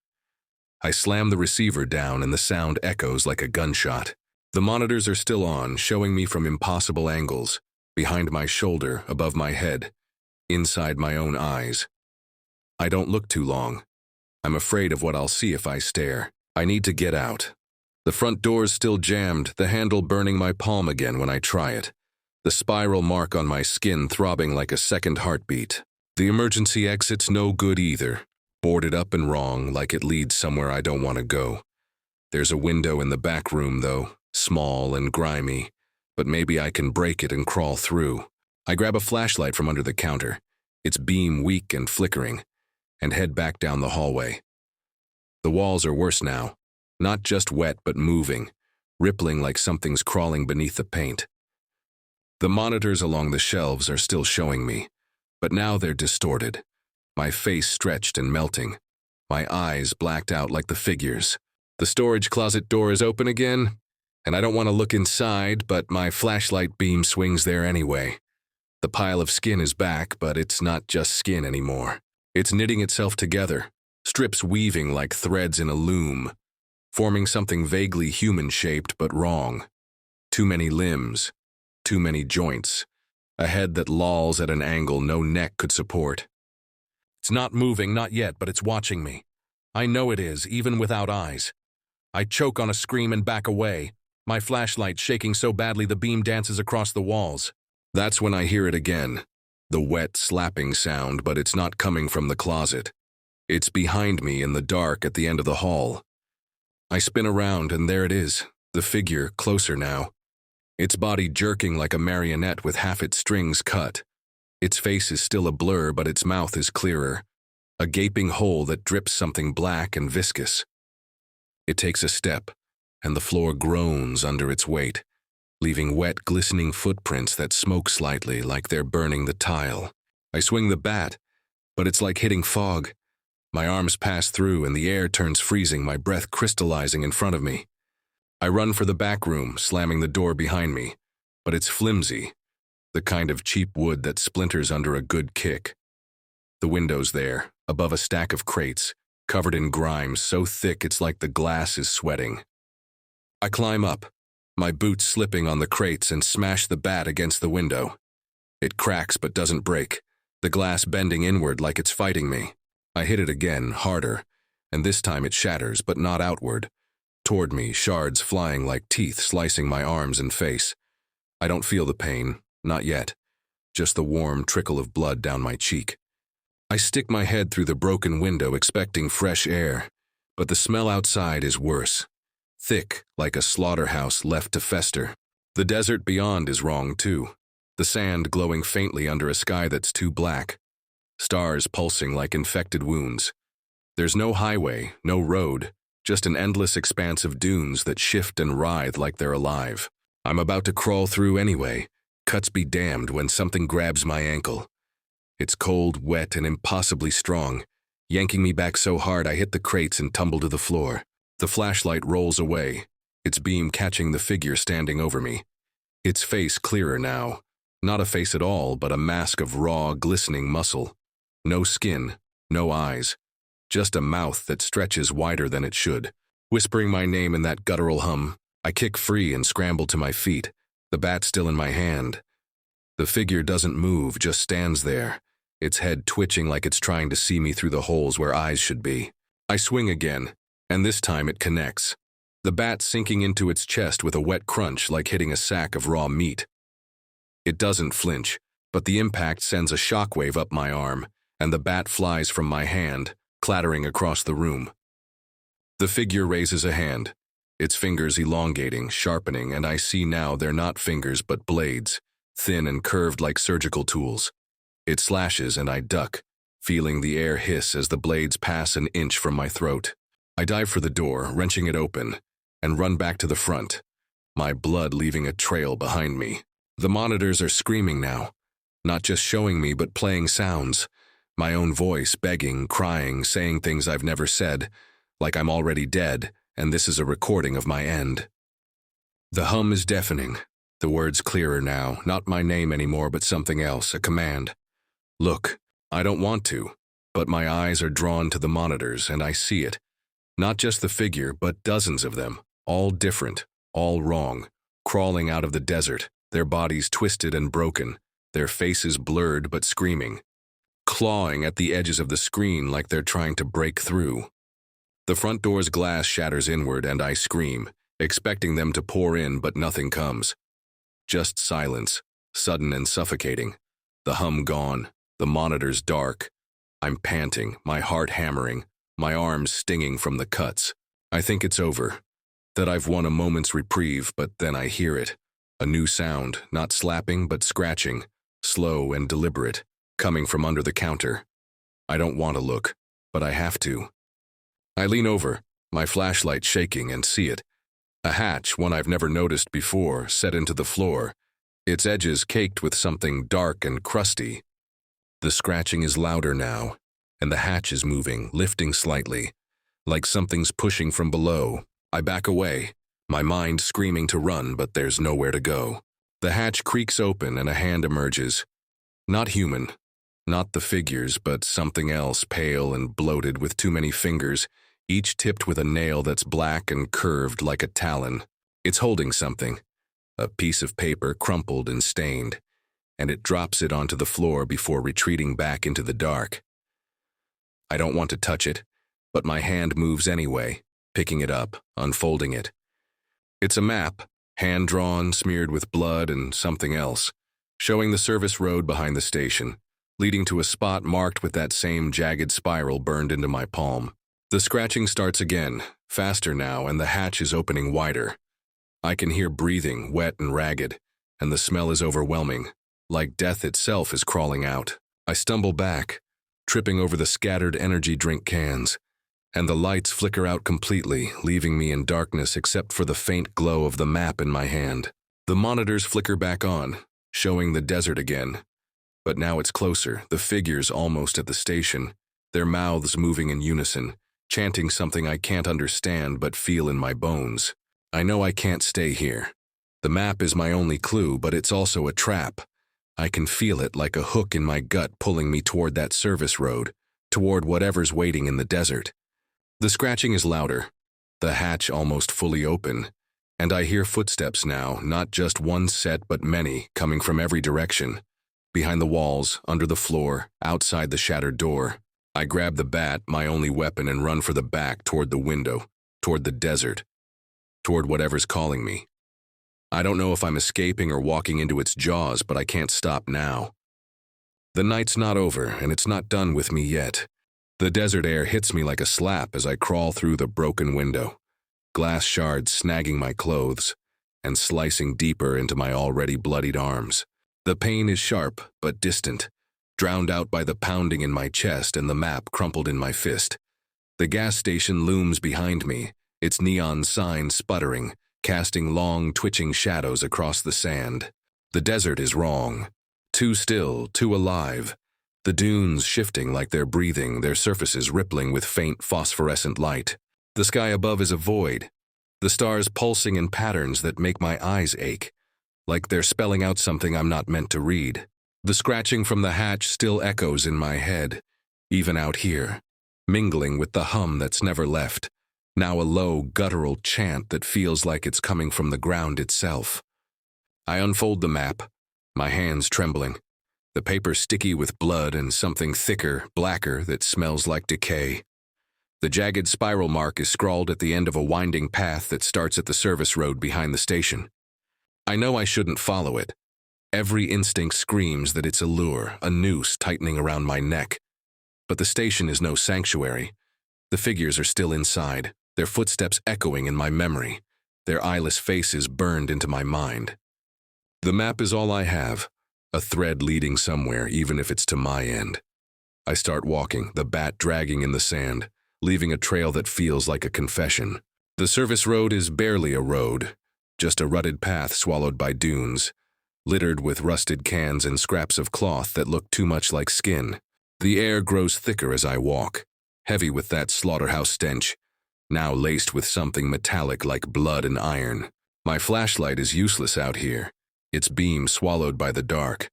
I slam the receiver down and the sound echoes like a gunshot. The monitors are still on, showing me from impossible angles, behind my shoulder, above my head, inside my own eyes. I don't look too long. I'm afraid of what I'll see if I stare. I need to get out. The front door's still jammed, the handle burning my palm again when I try it. The spiral mark on my skin throbbing like a second heartbeat. The emergency exit's no good either. Boarded up and wrong, like it leads somewhere I don't want to go. There's a window in the back room, though, small and grimy, but maybe I can break it and crawl through. I grab a flashlight from under the counter, its beam weak and flickering, and head back down the hallway. The walls are worse now, not just wet but moving, rippling like something's crawling beneath the paint. The monitors along the shelves are still showing me, but now they're distorted. My face stretched and melting, my eyes blacked out like the figures. The storage closet door is open again, and I don't want to look inside, but my flashlight beam swings there anyway. The pile of skin is back, but it's not just skin anymore. It's knitting itself together, strips weaving like threads in a loom, forming something vaguely human-shaped but wrong. Too many limbs, too many joints, a head that lolls at an angle no neck could support. It's not moving, not yet, but it's watching me. I know it is, even without eyes. I choke on a scream and back away, my flashlight shaking so badly the beam dances across the walls. That's when I hear it again, the wet, slapping sound, but it's not coming from the closet. It's behind me in the dark at the end of the hall. I spin around and there it is, the figure, closer now. Its body jerking like a marionette with half its strings cut. Its face is still a blur, but its mouth is clearer, a gaping hole that drips something black and viscous. It takes a step, and the floor groans under its weight, leaving wet, glistening footprints that smoke slightly like they're burning the tile. I swing the bat, but it's like hitting fog. My arms pass through and the air turns freezing, my breath crystallizing in front of me. I run for the back room, slamming the door behind me, but it's flimsy, the kind of cheap wood that splinters under a good kick. The window's there, above a stack of crates, covered in grime so thick it's like the glass is sweating. I climb up, my boots slipping on the crates, and smash the bat against the window. It cracks but doesn't break, the glass bending inward like it's fighting me. I hit it again, harder, and this time it shatters, but not outward. Toward me, shards flying like teeth slicing my arms and face. I don't feel the pain, not yet, just the warm trickle of blood down my cheek. I stick my head through the broken window expecting fresh air, but the smell outside is worse. Thick, like a slaughterhouse left to fester. The desert beyond is wrong too, the sand glowing faintly under a sky that's too black. Stars pulsing like infected wounds. There's no highway, no road, just an endless expanse of dunes that shift and writhe like they're alive. I'm about to crawl through anyway, cuts be damned when something grabs my ankle. It's cold, wet, and impossibly strong, yanking me back so hard I hit the crates and tumble to the floor. The flashlight rolls away, its beam catching the figure standing over me. Its face clearer now, not a face at all, but a mask of raw, glistening muscle. No skin, no eyes, just a mouth that stretches wider than it should. Whispering my name in that guttural hum, I kick free and scramble to my feet, the bat still in my hand. The figure doesn't move, just stands there, its head twitching like it's trying to see me through the holes where eyes should be. I swing again, and this time it connects, the bat sinking into its chest with a wet crunch like hitting a sack of raw meat. It doesn't flinch, but the impact sends a shockwave up my arm, and the bat flies from my hand, clattering across the room. The figure raises a hand, its fingers elongating, sharpening, and I see now they're not fingers but blades, thin and curved like surgical tools. It slashes and I duck, feeling the air hiss as the blades pass an inch from my throat. I dive for the door, wrenching it open, and run back to the front, my blood leaving a trail behind me. The monitors are screaming now, not just showing me but playing sounds. My own voice, begging, crying, saying things I've never said, like I'm already dead, and this is a recording of my end. The hum is deafening. The words clearer now, not my name anymore but something else, a command. Look, I don't want to, but my eyes are drawn to the monitors and I see it. Not just the figure, but dozens of them, all different, all wrong, crawling out of the desert, their bodies twisted and broken, their faces blurred but screaming, clawing at the edges of the screen like they're trying to break through. The front door's glass shatters inward and I scream, expecting them to pour in, but nothing comes. Just silence, sudden and suffocating. The hum gone, the monitors dark. I'm panting, my heart hammering, my arms stinging from the cuts. I think it's over, that I've won a moment's reprieve, but then I hear it. A new sound, not slapping but scratching, slow and deliberate, coming from under the counter. I don't want to look, but I have to. I lean over, my flashlight shaking, and see it. A hatch, one I've never noticed before, set into the floor, its edges caked with something dark and crusty. The scratching is louder now, and the hatch is moving, lifting slightly, like something's pushing from below. I back away, my mind screaming to run, but there's nowhere to go. The hatch creaks open and a hand emerges. Not human, not the figures, but something else, pale and bloated with too many fingers, each tipped with a nail that's black and curved like a talon. It's holding something, a piece of paper crumpled and stained, and it drops it onto the floor before retreating back into the dark. I don't want to touch it, but my hand moves anyway, picking it up, unfolding it. It's a map, hand-drawn, smeared with blood and something else, showing the service road behind the station, leading to a spot marked with that same jagged spiral burned into my palm. The scratching starts again, faster now, and the hatch is opening wider. I can hear breathing, wet and ragged, and the smell is overwhelming, like death itself is crawling out. I stumble back, tripping over the scattered energy drink cans, and the lights flicker out completely, leaving me in darkness except for the faint glow of the map in my hand. The monitors flicker back on, showing the desert again. But now it's closer, the figures almost at the station, their mouths moving in unison, chanting something I can't understand but feel in my bones. I know I can't stay here. The map is my only clue, but it's also a trap. I can feel it like a hook in my gut pulling me toward that service road, toward whatever's waiting in the desert. The scratching is louder, the hatch almost fully open, and I hear footsteps now, not just one set but many, coming from every direction. Behind the walls, under the floor, outside the shattered door. I grab the bat, my only weapon, and run for the back toward the window, toward the desert, toward whatever's calling me. I don't know if I'm escaping or walking into its jaws, but I can't stop now. The night's not over, and it's not done with me yet. The desert air hits me like a slap as I crawl through the broken window, glass shards snagging my clothes and slicing deeper into my already bloodied arms. The pain is sharp but distant, drowned out by the pounding in my chest and the map crumpled in my fist. The gas station looms behind me, its neon sign sputtering, casting long, twitching shadows across the sand. The desert is wrong. Too still, too alive. The dunes shifting like they're breathing, their surfaces rippling with faint phosphorescent light. The sky above is a void, the stars pulsing in patterns that make my eyes ache, like they're spelling out something I'm not meant to read. The scratching from the hatch still echoes in my head, even out here, mingling with the hum that's never left, now a low, guttural chant that feels like it's coming from the ground itself. I unfold the map, my hands trembling, the paper sticky with blood and something thicker, blacker that smells like decay. The jagged spiral mark is scrawled at the end of a winding path that starts at the service road behind the station. I know I shouldn't follow it. Every instinct screams that it's a lure, a noose tightening around my neck. But the station is no sanctuary. The figures are still inside, their footsteps echoing in my memory, their eyeless faces burned into my mind. The map is all I have, a thread leading somewhere, even if it's to my end. I start walking, the bat dragging in the sand, leaving a trail that feels like a confession. The service road is barely a road, just a rutted path swallowed by dunes, littered with rusted cans and scraps of cloth that look too much like skin. The air grows thicker as I walk, heavy with that slaughterhouse stench, now laced with something metallic like blood and iron. My flashlight is useless out here, its beam swallowed by the dark,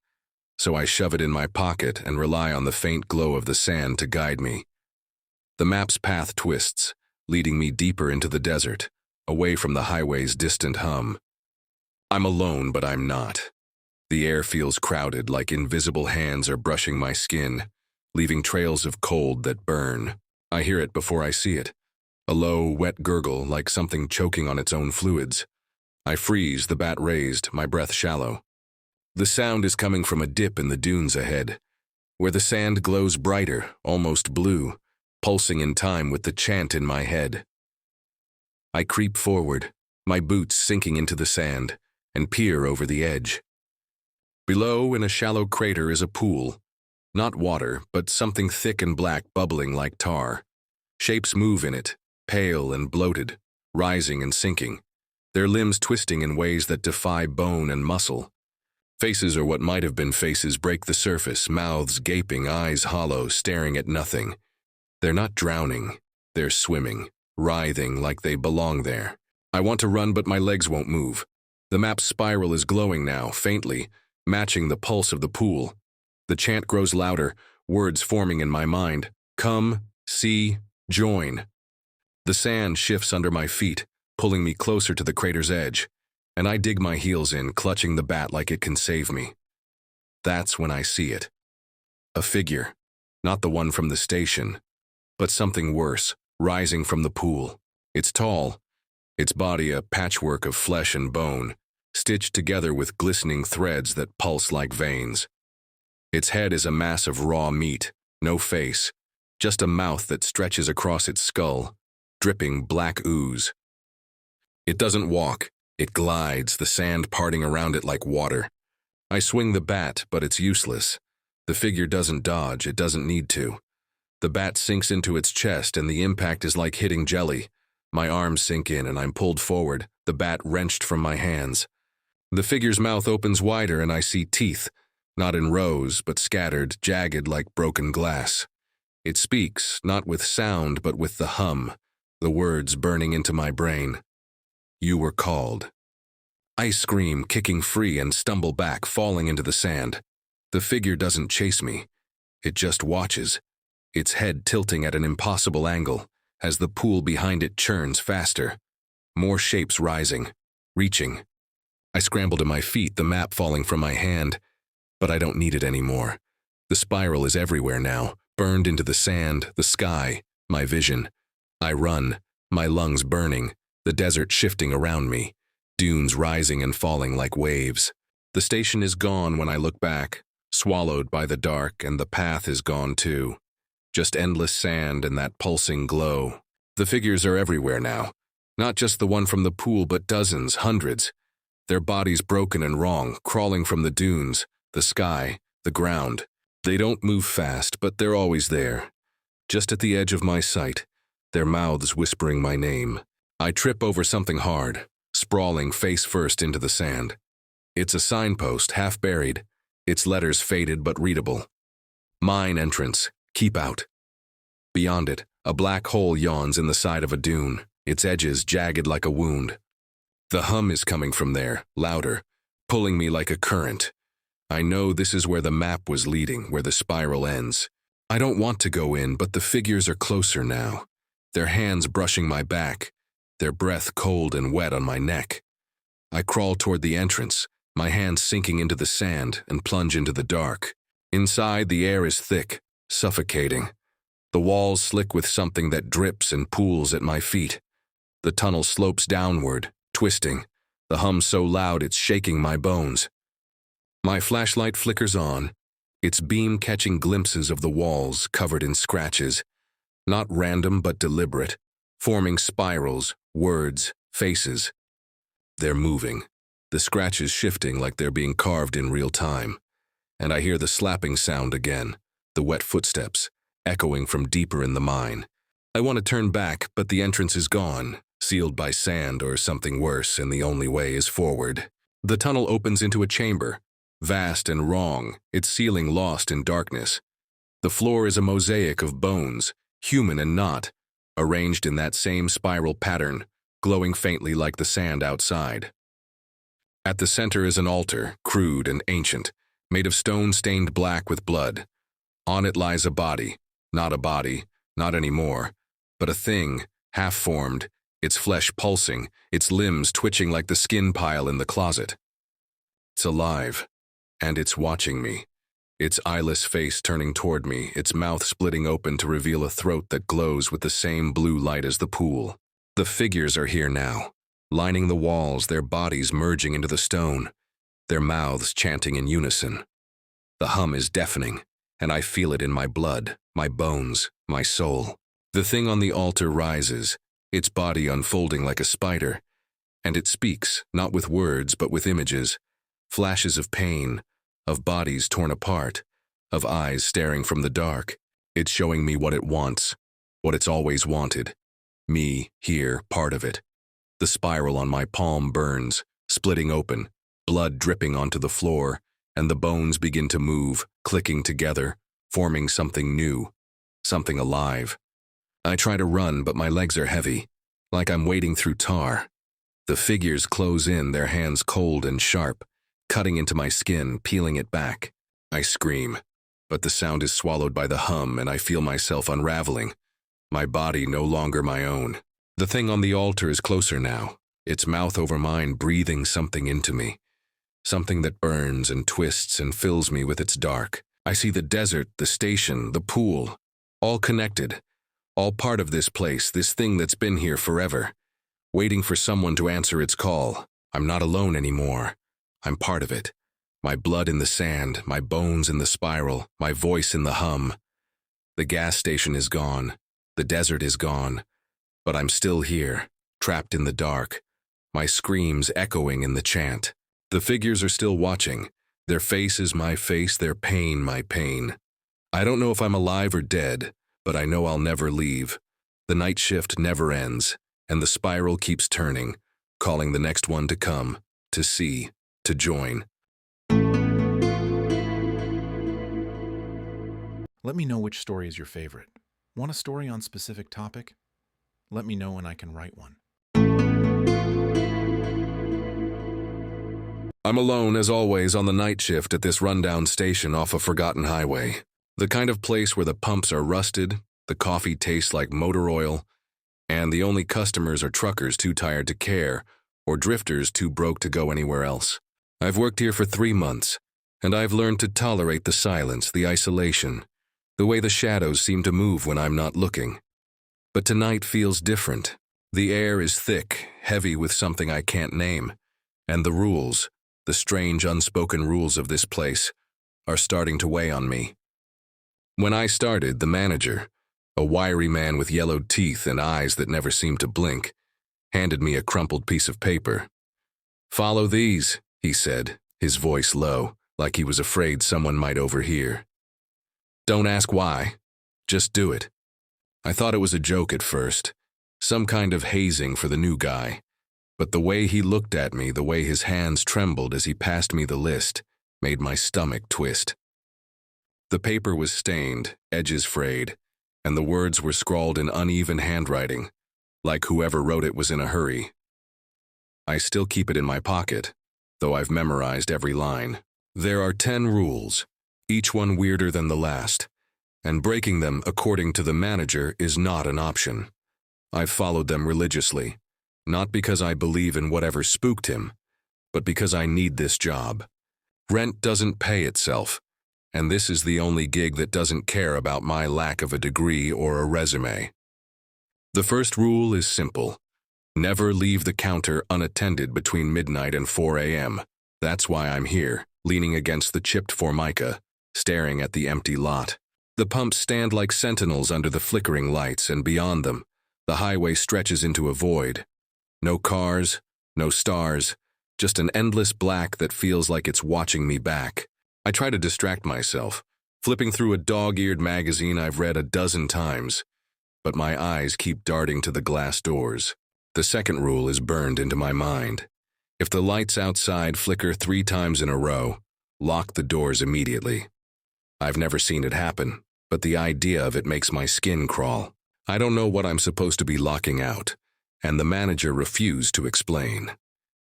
so I shove it in my pocket and rely on the faint glow of the sand to guide me. The map's path twists, leading me deeper into the desert, away from the highway's distant hum. I'm alone, but I'm not. The air feels crowded, like invisible hands are brushing my skin, leaving trails of cold that burn. I hear it before I see it, a low, wet gurgle like something choking on its own fluids. I freeze, the bat raised, my breath shallow. The sound is coming from a dip in the dunes ahead, where the sand glows brighter, almost blue, pulsing in time with the chant in my head. I creep forward, my boots sinking into the sand, and peer over the edge. Below, in a shallow crater, is a pool. Not water, but something thick and black bubbling like tar. Shapes move in it, pale and bloated, rising and sinking, their limbs twisting in ways that defy bone and muscle. Faces, or what might have been faces, break the surface, mouths gaping, eyes hollow, staring at nothing. They're not drowning, they're swimming, writhing like they belong there. I want to run, but my legs won't move. The map's spiral is glowing now, faintly, matching the pulse of the pool. The chant grows louder, words forming in my mind. Come, see, join. The sand shifts under my feet, pulling me closer to the crater's edge, and I dig my heels in, clutching the bat like it can save me. That's when I see it. A figure, not the one from the station, but something worse, rising from the pool. It's tall, its body a patchwork of flesh and bone, stitched together with glistening threads that pulse like veins. Its head is a mass of raw meat, no face, just a mouth that stretches across its skull, dripping black ooze. It doesn't walk, it glides, the sand parting around it like water. I swing the bat, but it's useless. The figure doesn't dodge, it doesn't need to. The bat sinks into its chest, and the impact is like hitting jelly. My arms sink in, and I'm pulled forward, the bat wrenched from my hands. The figure's mouth opens wider, and I see teeth, not in rows, but scattered, jagged like broken glass. It speaks, not with sound, but with the hum, the words burning into my brain. You were called. I scream, kicking free, and stumble back, falling into the sand. The figure doesn't chase me. It just watches, its head tilting at an impossible angle, as the pool behind it churns faster. More shapes rising, reaching. I scramble to my feet, the map falling from my hand, but I don't need it anymore. The spiral is everywhere now, burned into the sand, the sky, my vision. I run, my lungs burning, the desert shifting around me, dunes rising and falling like waves. The station is gone when I look back, swallowed by the dark, and the path is gone too. Just endless sand and that pulsing glow. The figures are everywhere now, not just the one from the pool, but dozens, hundreds. Their bodies broken and wrong, crawling from the dunes, the sky, the ground. They don't move fast, but they're always there. Just at the edge of my sight, their mouths whispering my name. I trip over something hard, sprawling face first into the sand. It's a signpost, half buried, its letters faded but readable. Mine entrance, keep out. Beyond it, a black hole yawns in the side of a dune, its edges jagged like a wound. The hum is coming from there, louder, pulling me like a current. I know this is where the map was leading, where the spiral ends. I don't want to go in, but the figures are closer now, their hands brushing my back, their breath cold and wet on my neck. I crawl toward the entrance, my hands sinking into the sand, and plunge into the dark. Inside, the air is thick, suffocating. The walls slick with something that drips and pools at my feet. The tunnel slopes downward, twisting, the hum so loud it's shaking my bones. My flashlight flickers on, its beam catching glimpses of the walls covered in scratches, not random but deliberate, forming spirals, words, faces. They're moving, the scratches shifting like they're being carved in real time. And I hear the slapping sound again, the wet footsteps, echoing from deeper in the mine. I want to turn back, but the entrance is gone, sealed by sand or something worse, and the only way is forward. The tunnel opens into a chamber, vast and wrong, its ceiling lost in darkness. The floor is a mosaic of bones, human and not, arranged in that same spiral pattern, glowing faintly like the sand outside. At the center is an altar, crude and ancient, made of stone stained black with blood. On it lies a body, not anymore, but a thing, half-formed, its flesh pulsing, its limbs twitching like the skin pile in the closet. It's alive, and it's watching me, its eyeless face turning toward me, its mouth splitting open to reveal a throat that glows with the same blue light as the pool. The figures are here now, lining the walls, their bodies merging into the stone, their mouths chanting in unison. The hum is deafening, and I feel it in my blood, my bones, my soul. The thing on the altar rises, its body unfolding like a spider, and it speaks, not with words but with images, flashes of pain, of bodies torn apart, of eyes staring from the dark. It's showing me what it wants, what it's always wanted. Me, here, part of it. The spiral on my palm burns, splitting open, blood dripping onto the floor, and the bones begin to move, clicking together, forming something new, something alive. I try to run, but my legs are heavy, like I'm wading through tar. The figures close in, their hands cold and sharp, cutting into my skin, peeling it back. I scream, but the sound is swallowed by the hum, and I feel myself unraveling, my body no longer my own. The thing on the altar is closer now, its mouth over mine breathing something into me, something that burns and twists and fills me with its dark. I see the desert, the station, the pool, all connected, all part of this place, this thing that's been here forever, waiting for someone to answer its call. I'm not alone anymore. I'm part of it. My blood in the sand, my bones in the spiral, my voice in the hum. The gas station is gone. The desert is gone. But I'm still here, trapped in the dark, my screams echoing in the chant. The figures are still watching. Their face is my face, their pain my pain. I don't know if I'm alive or dead, but I know I'll never leave. The night shift never ends, and the spiral keeps turning, calling the next one to come, to see, to join. Let me know which story is your favorite. Want a story on specific topic? Let me know and I can write one. I'm alone, as always, on the night shift at this rundown station off a forgotten highway. The kind of place where the pumps are rusted, the coffee tastes like motor oil, and the only customers are truckers too tired to care, or drifters too broke to go anywhere else. I've worked here for 3 months, and I've learned to tolerate the silence, the isolation, the way the shadows seem to move when I'm not looking. But tonight feels different. The air is thick, heavy with something I can't name, and the rules, the strange unspoken rules of this place, are starting to weigh on me. When I started, the manager, a wiry man with yellowed teeth and eyes that never seemed to blink, handed me a crumpled piece of paper. "Follow these," he said, his voice low, like he was afraid someone might overhear. "Don't ask why. Just do it." I thought it was a joke at first, some kind of hazing for the new guy. But the way he looked at me, the way his hands trembled as he passed me the list, made my stomach twist. The paper was stained, edges frayed, and the words were scrawled in uneven handwriting, like whoever wrote it was in a hurry. I still keep it in my pocket, though I've memorized every line. There are 10 rules, each one weirder than the last, and breaking them, according to the manager, is not an option. I've followed them religiously. Not because I believe in whatever spooked him, but because I need this job. Rent doesn't pay itself, and this is the only gig that doesn't care about my lack of a degree or a resume. The first rule is simple. Never leave the counter unattended between midnight and 4 a.m. That's why I'm here, leaning against the chipped formica, staring at the empty lot. The pumps stand like sentinels under the flickering lights, and beyond them, the highway stretches into a void. No cars, no stars, just an endless black that feels like it's watching me back. I try to distract myself, flipping through a dog-eared magazine I've read a dozen times, but my eyes keep darting to the glass doors. The second rule is burned into my mind. If the lights outside flicker 3 times in a row, lock the doors immediately. I've never seen it happen, but the idea of it makes my skin crawl. I don't know what I'm supposed to be locking out, and the manager refused to explain.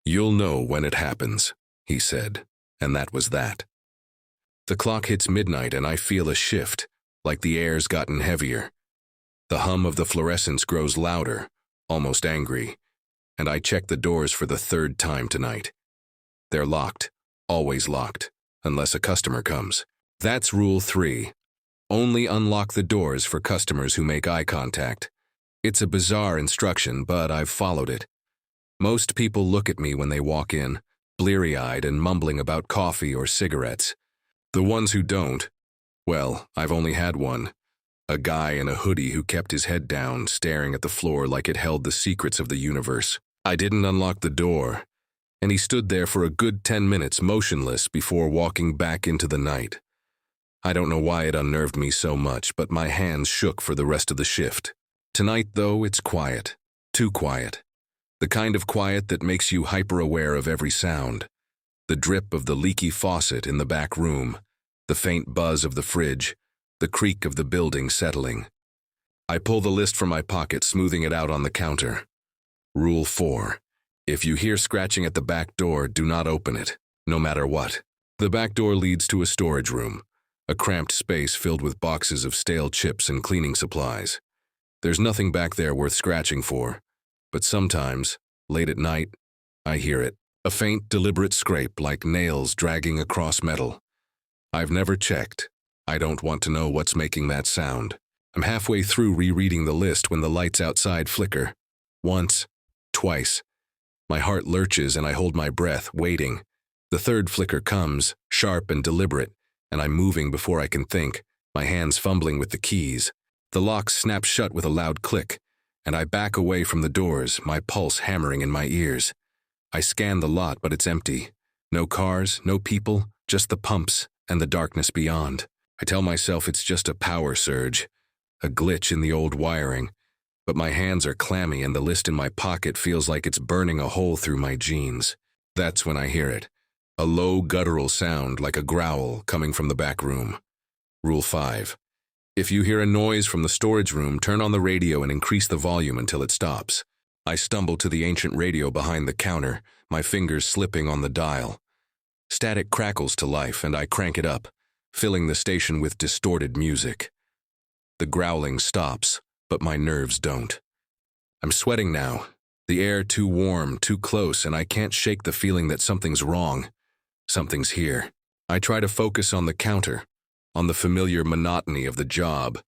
"You'll know when it happens," he said, and that was that. The clock hits midnight and I feel a shift, like the air's gotten heavier. The hum of the fluorescents grows louder, almost angry, and I check the doors for the 3rd time tonight. They're locked, always locked, unless a customer comes. That's rule 3. Only unlock the doors for customers who make eye contact. It's a bizarre instruction, but I've followed it. Most people look at me when they walk in, bleary-eyed and mumbling about coffee or cigarettes. The ones who don't, well, I've only had one. A guy in a hoodie who kept his head down, staring at the floor like it held the secrets of the universe. I didn't unlock the door, and he stood there for a good 10 minutes motionless before walking back into the night. I don't know why it unnerved me so much, but my hands shook for the rest of the shift. Tonight, though, it's quiet. Too quiet. The kind of quiet that makes you hyper-aware of every sound. The drip of the leaky faucet in the back room, the faint buzz of the fridge, the creak of the building settling. I pull the list from my pocket, smoothing it out on the counter. Rule 4. If you hear scratching at the back door, do not open it, no matter what. The back door leads to a storage room, a cramped space filled with boxes of stale chips and cleaning supplies. There's nothing back there worth scratching for, but sometimes, late at night, I hear it. A faint, deliberate scrape like nails dragging across metal. I've never checked. I don't want to know what's making that sound. I'm halfway through rereading the list when the lights outside flicker. Once, twice. My heart lurches and I hold my breath, waiting. The 3rd flicker comes, sharp and deliberate, and I'm moving before I can think, my hands fumbling with the keys. The lock snaps shut with a loud click, and I back away from the doors, my pulse hammering in my ears. I scan the lot, but it's empty. No cars, no people, just the pumps and the darkness beyond. I tell myself it's just a power surge, a glitch in the old wiring, but my hands are clammy and the list in my pocket feels like it's burning a hole through my jeans. That's when I hear it. A low guttural sound like a growl coming from the back room. Rule 5. If you hear a noise from the storage room, turn on the radio and increase the volume until it stops. I stumble to the ancient radio behind the counter, my fingers slipping on the dial. Static crackles to life and I crank it up, filling the station with distorted music. The growling stops, but my nerves don't. I'm sweating now, the air too warm, too close, and I can't shake the feeling that something's wrong. Something's here. I try to focus on the counter, on the familiar monotony of the job,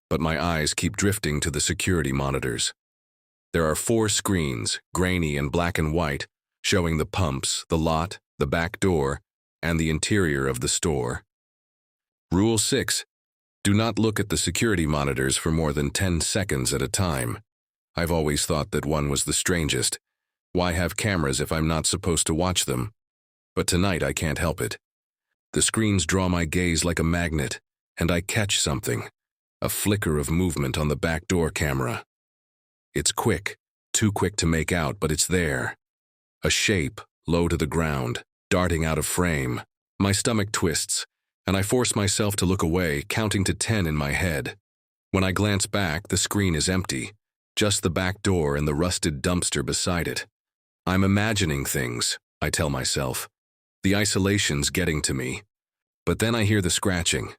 but my eyes keep drifting to the security monitors. There are 4 screens, grainy and black and white, showing the pumps, the lot, the back door, and the interior of the store. Rule 6. Do not look at the security monitors for more than 10 seconds at a time. I've always thought that one was the strangest. Why have cameras if I'm not supposed to watch them? But tonight I can't help it. The screens draw my gaze like a magnet, and I catch something. A flicker of movement on the back door camera. It's quick, too quick to make out, but it's there. A shape, low to the ground, darting out of frame. My stomach twists, and I force myself to look away, counting to 10 in my head. When I glance back, the screen is empty, just the back door and the rusted dumpster beside it. I'm imagining things, I tell myself. The isolation's getting to me. But then I hear the scratching.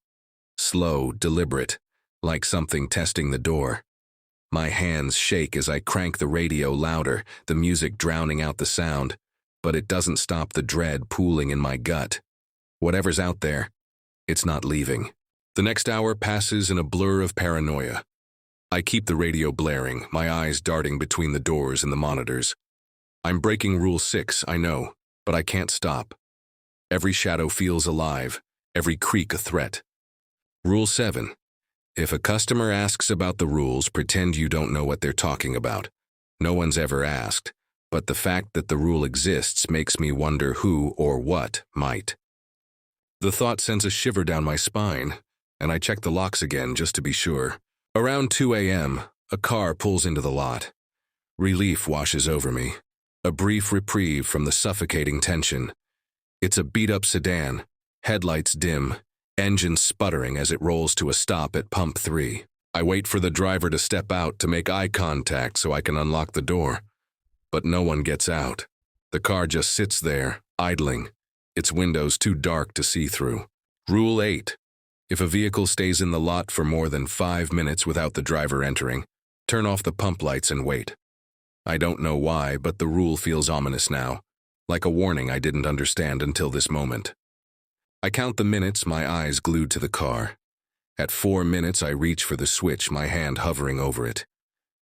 Slow, deliberate, like something testing the door. My hands shake as I crank the radio louder, the music drowning out the sound, but it doesn't stop the dread pooling in my gut. Whatever's out there, it's not leaving. The next hour passes in a blur of paranoia. I keep the radio blaring, my eyes darting between the doors and the monitors. I'm breaking Rule 6, I know, but I can't stop. Every shadow feels alive, every creak a threat. Rule 7. If a customer asks about the rules, pretend you don't know what they're talking about. No one's ever asked, but the fact that the rule exists makes me wonder who or what might. The thought sends a shiver down my spine, and I check the locks again just to be sure. Around 2 a.m., a car pulls into the lot. Relief washes over me. A brief reprieve from the suffocating tension. It's a beat-up sedan, headlights dim, engine sputtering as it rolls to a stop at pump 3. I wait for the driver to step out to make eye contact so I can unlock the door. But no one gets out. The car just sits there, idling, its windows too dark to see through. Rule 8. If a vehicle stays in the lot for more than 5 minutes without the driver entering, turn off the pump lights and wait. I don't know why, but the rule feels ominous now, like a warning I didn't understand until this moment. I count the minutes, my eyes glued to the car. At 4 minutes, I reach for the switch, my hand hovering over it.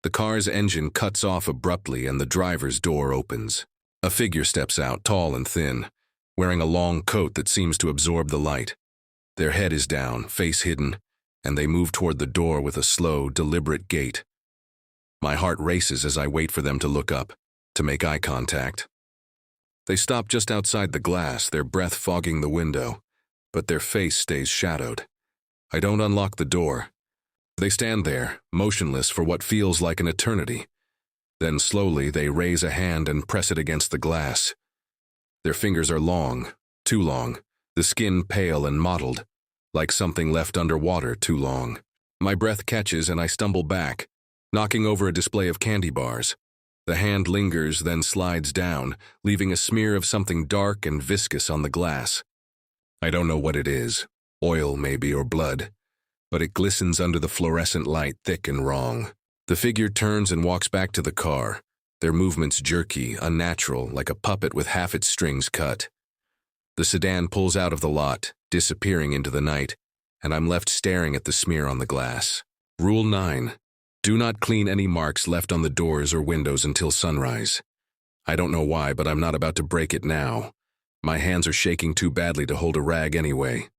The car's engine cuts off abruptly and the driver's door opens. A figure steps out, tall and thin, wearing a long coat that seems to absorb the light. Their head is down, face hidden, and they move toward the door with a slow, deliberate gait. My heart races as I wait for them to look up, to make eye contact. They stop just outside the glass, their breath fogging the window, but their face stays shadowed. I don't unlock the door. They stand there, motionless for what feels like an eternity. Then slowly they raise a hand and press it against the glass. Their fingers are long, too long, the skin pale and mottled, like something left underwater too long. My breath catches and I stumble back, knocking over a display of candy bars. The hand lingers, then slides down, leaving a smear of something dark and viscous on the glass. I don't know what it is, oil maybe or blood, but it glistens under the fluorescent light, thick and wrong. The figure turns and walks back to the car, their movements jerky, unnatural, like a puppet with half its strings cut. The sedan pulls out of the lot, disappearing into the night, and I'm left staring at the smear on the glass. Rule 9. Do not clean any marks left on the doors or windows until sunrise. I don't know why, but I'm not about to break it now. My hands are shaking too badly to hold a rag anyway.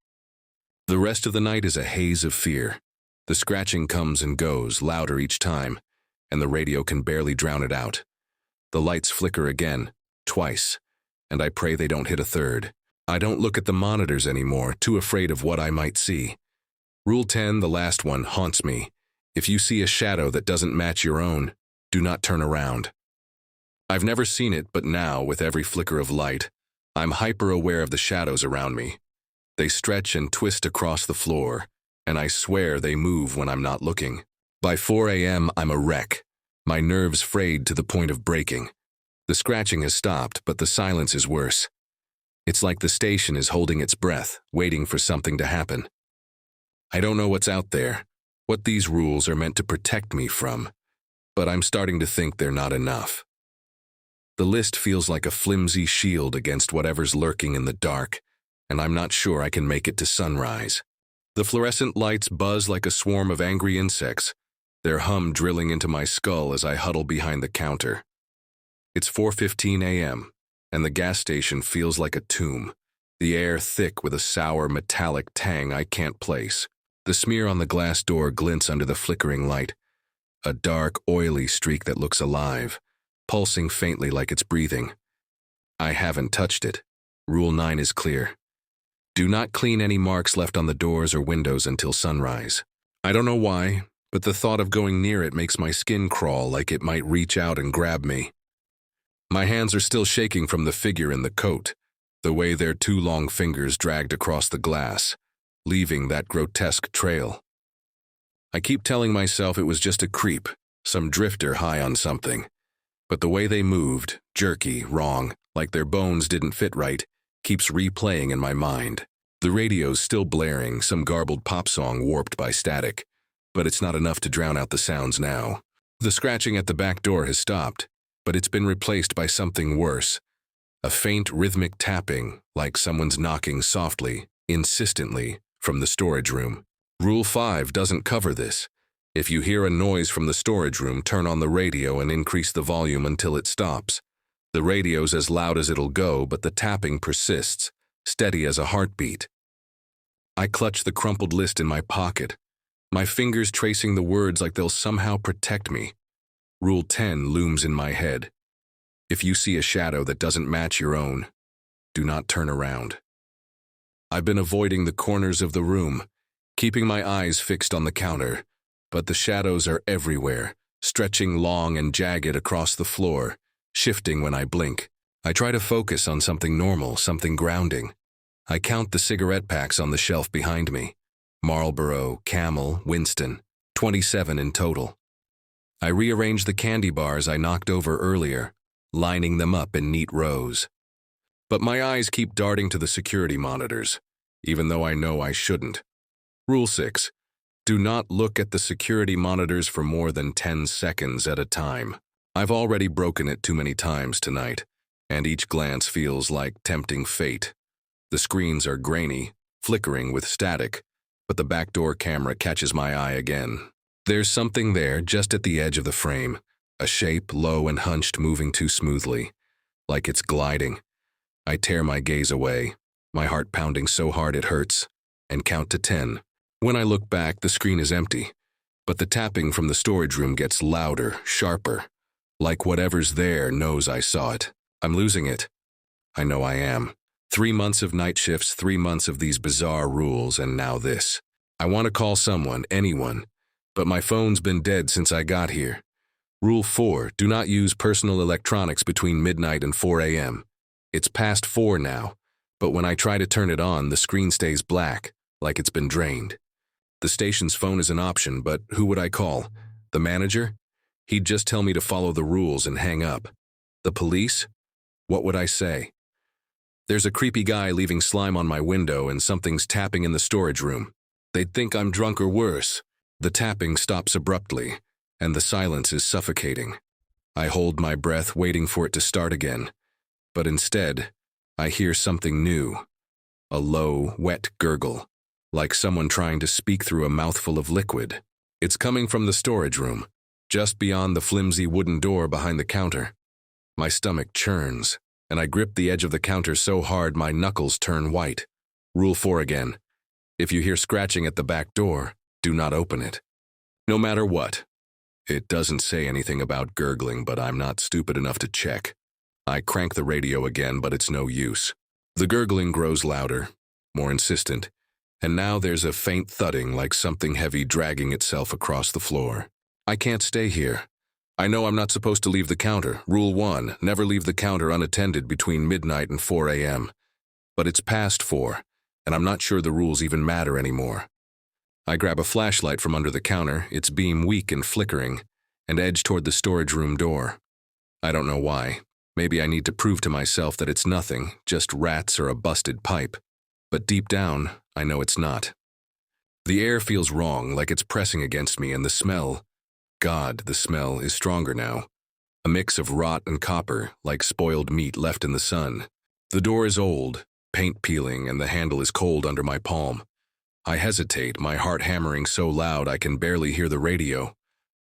The rest of the night is a haze of fear. The scratching comes and goes, louder each time, and the radio can barely drown it out. The lights flicker again, twice, and I pray they don't hit a third. I don't look at the monitors anymore, too afraid of what I might see. Rule 10, the last one, haunts me. If you see a shadow that doesn't match your own, do not turn around. I've never seen it, but now, with every flicker of light, I'm hyper-aware of the shadows around me. They stretch and twist across the floor, and I swear they move when I'm not looking. By 4 a.m., I'm a wreck, my nerves frayed to the point of breaking. The scratching has stopped, but the silence is worse. It's like the station is holding its breath, waiting for something to happen. I don't know what's out there, what these rules are meant to protect me from, but I'm starting to think they're not enough. The list feels like a flimsy shield against whatever's lurking in the dark, and I'm not sure I can make it to sunrise. The fluorescent lights buzz like a swarm of angry insects, their hum drilling into my skull as I huddle behind the counter. It's 4:15 a.m., and the gas station feels like a tomb, the air thick with a sour metallic tang I can't place. The smear on the glass door glints under the flickering light, a dark, oily streak that looks alive, pulsing faintly like it's breathing. I haven't touched it. Rule 9 is clear. Do not clean any marks left on the doors or windows until sunrise. I don't know why, but the thought of going near it makes my skin crawl like it might reach out and grab me. My hands are still shaking from the figure in the coat, the way their two long fingers dragged across the glass, leaving that grotesque trail. I keep telling myself it was just a creep, some drifter high on something. But the way they moved, jerky, wrong, like their bones didn't fit right, keeps replaying in my mind. The radio's still blaring, some garbled pop song warped by static, but it's not enough to drown out the sounds now. The scratching at the back door has stopped, but it's been replaced by something worse. A faint rhythmic tapping, like someone's knocking softly, insistently, from the storage room. Rule 5 doesn't cover this. If you hear a noise from the storage room, turn on the radio and increase the volume until it stops. The radio's as loud as it'll go, but the tapping persists, steady as a heartbeat. I clutch the crumpled list in my pocket, my fingers tracing the words like they'll somehow protect me. Rule 10 looms in my head. If you see a shadow that doesn't match your own, do not turn around. I've been avoiding the corners of the room, keeping my eyes fixed on the counter, but the shadows are everywhere, stretching long and jagged across the floor, shifting when I blink. I try to focus on something normal, something grounding. I count the cigarette packs on the shelf behind me. Marlboro, Camel, Winston, 27 in total. I rearrange the candy bars I knocked over earlier, lining them up in neat rows. But my eyes keep darting to the security monitors, even though I know I shouldn't. Rule 6. Do not look at the security monitors for more than 10 seconds at a time. I've already broken it too many times tonight, and each glance feels like tempting fate. The screens are grainy, flickering with static, but the backdoor camera catches my eye again. There's something there just at the edge of the frame, a shape low and hunched moving too smoothly, like it's gliding. I tear my gaze away, my heart pounding so hard it hurts, and count to 10. When I look back, the screen is empty, but the tapping from the storage room gets louder, sharper, like whatever's there knows I saw it. I'm losing it. I know I am. 3 months of night shifts, 3 months of these bizarre rules, and now this. I want to call someone, anyone, but my phone's been dead since I got here. Rule 4, do not use personal electronics between midnight and 4 a.m. It's past 4 now, but when I try to turn it on, the screen stays black, like it's been drained. The station's phone is an option, but who would I call? The manager? He'd just tell me to follow the rules and hang up. The police? What would I say? There's a creepy guy leaving slime on my window and something's tapping in the storage room. They'd think I'm drunk or worse. The tapping stops abruptly, and the silence is suffocating. I hold my breath, waiting for it to start again. But instead, I hear something new. A low, wet gurgle, like someone trying to speak through a mouthful of liquid. It's coming from the storage room, just beyond the flimsy wooden door behind the counter. My stomach churns, and I grip the edge of the counter so hard my knuckles turn white. Rule 4 again. If you hear scratching at the back door, do not open it. No matter what. It doesn't say anything about gurgling, but I'm not stupid enough to check. I crank the radio again, but it's no use. The gurgling grows louder, more insistent, and now there's a faint thudding like something heavy dragging itself across the floor. I can't stay here. I know I'm not supposed to leave the counter. Rule 1, never leave the counter unattended between midnight and 4 a.m. But it's past 4, and I'm not sure the rules even matter anymore. I grab a flashlight from under the counter, its beam weak and flickering, and edge toward the storage room door. I don't know why. Maybe I need to prove to myself that it's nothing, just rats or a busted pipe. But deep down, I know it's not. The air feels wrong, like it's pressing against me, and the smell, God, the smell is stronger now. A mix of rot and copper, like spoiled meat left in the sun. The door is old, paint peeling, and the handle is cold under my palm. I hesitate, my heart hammering so loud I can barely hear the radio.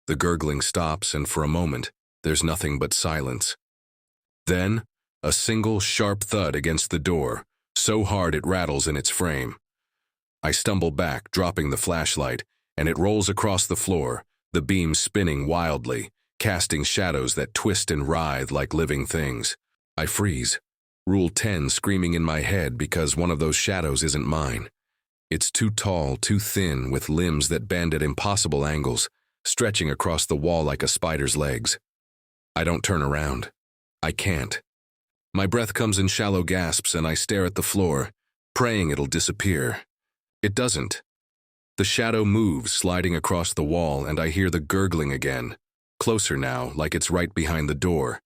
The gurgling stops, and for a moment, there's nothing but silence. Then, a single sharp thud against the door, so hard it rattles in its frame. I stumble back, dropping the flashlight, and it rolls across the floor, the beam spinning wildly, casting shadows that twist and writhe like living things. I freeze, Rule 10 screaming in my head because one of those shadows isn't mine. It's too tall, too thin, with limbs that bend at impossible angles, stretching across the wall like a spider's legs. I don't turn around. I can't. My breath comes in shallow gasps and I stare at the floor, praying it'll disappear. It doesn't. The shadow moves, sliding across the wall, and I hear the gurgling again, closer now, like it's right behind the door.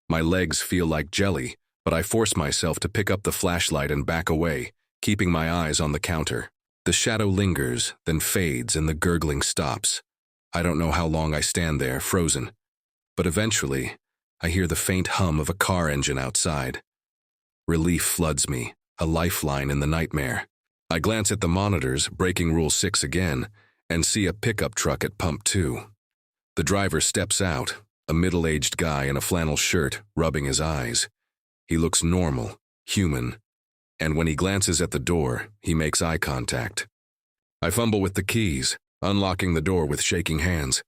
My legs feel like jelly, but I force myself to pick up the flashlight and back away, keeping my eyes on the counter. The shadow lingers, then fades, and the gurgling stops. I don't know how long I stand there, frozen. But eventually, I hear the faint hum of a car engine outside. Relief floods me, a lifeline in the nightmare. I glance at the monitors, breaking Rule 6 again, and see a pickup truck at Pump 2. The driver steps out, a middle-aged guy in a flannel shirt, rubbing his eyes. He looks normal, human, and when he glances at the door, he makes eye contact. I fumble with the keys, unlocking the door with shaking hands.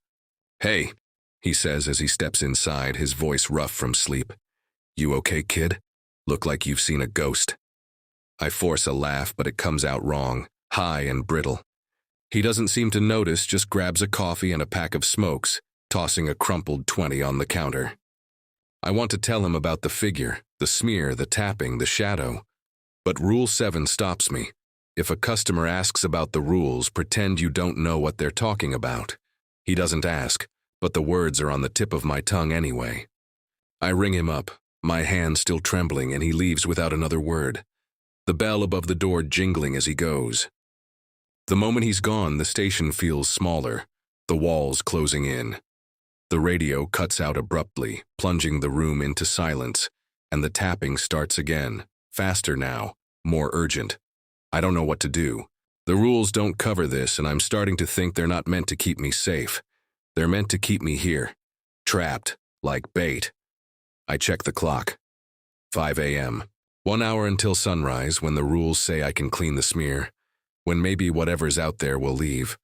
"Hey," he says as he steps inside, his voice rough from sleep. "You okay, kid? Look like you've seen a ghost." I force a laugh, but it comes out wrong, high and brittle. He doesn't seem to notice, just grabs a coffee and a pack of smokes, tossing a crumpled 20 on the counter. I want to tell him about the figure, the smear, the tapping, the shadow. But Rule 7 stops me. If a customer asks about the rules, pretend you don't know what they're talking about. He doesn't ask, but the words are on the tip of my tongue anyway. I ring him up, my hand still trembling, and he leaves without another word. The bell above the door jingling as he goes. The moment he's gone, the station feels smaller, the walls closing in. The radio cuts out abruptly, plunging the room into silence, and the tapping starts again, faster now, more urgent. I don't know what to do. The rules don't cover this, and I'm starting to think they're not meant to keep me safe. They're meant to keep me here, trapped, like bait. I check the clock. 5 a.m. 1 hour until sunrise, when the rules say I can clean the smear, when maybe whatever's out there will leave.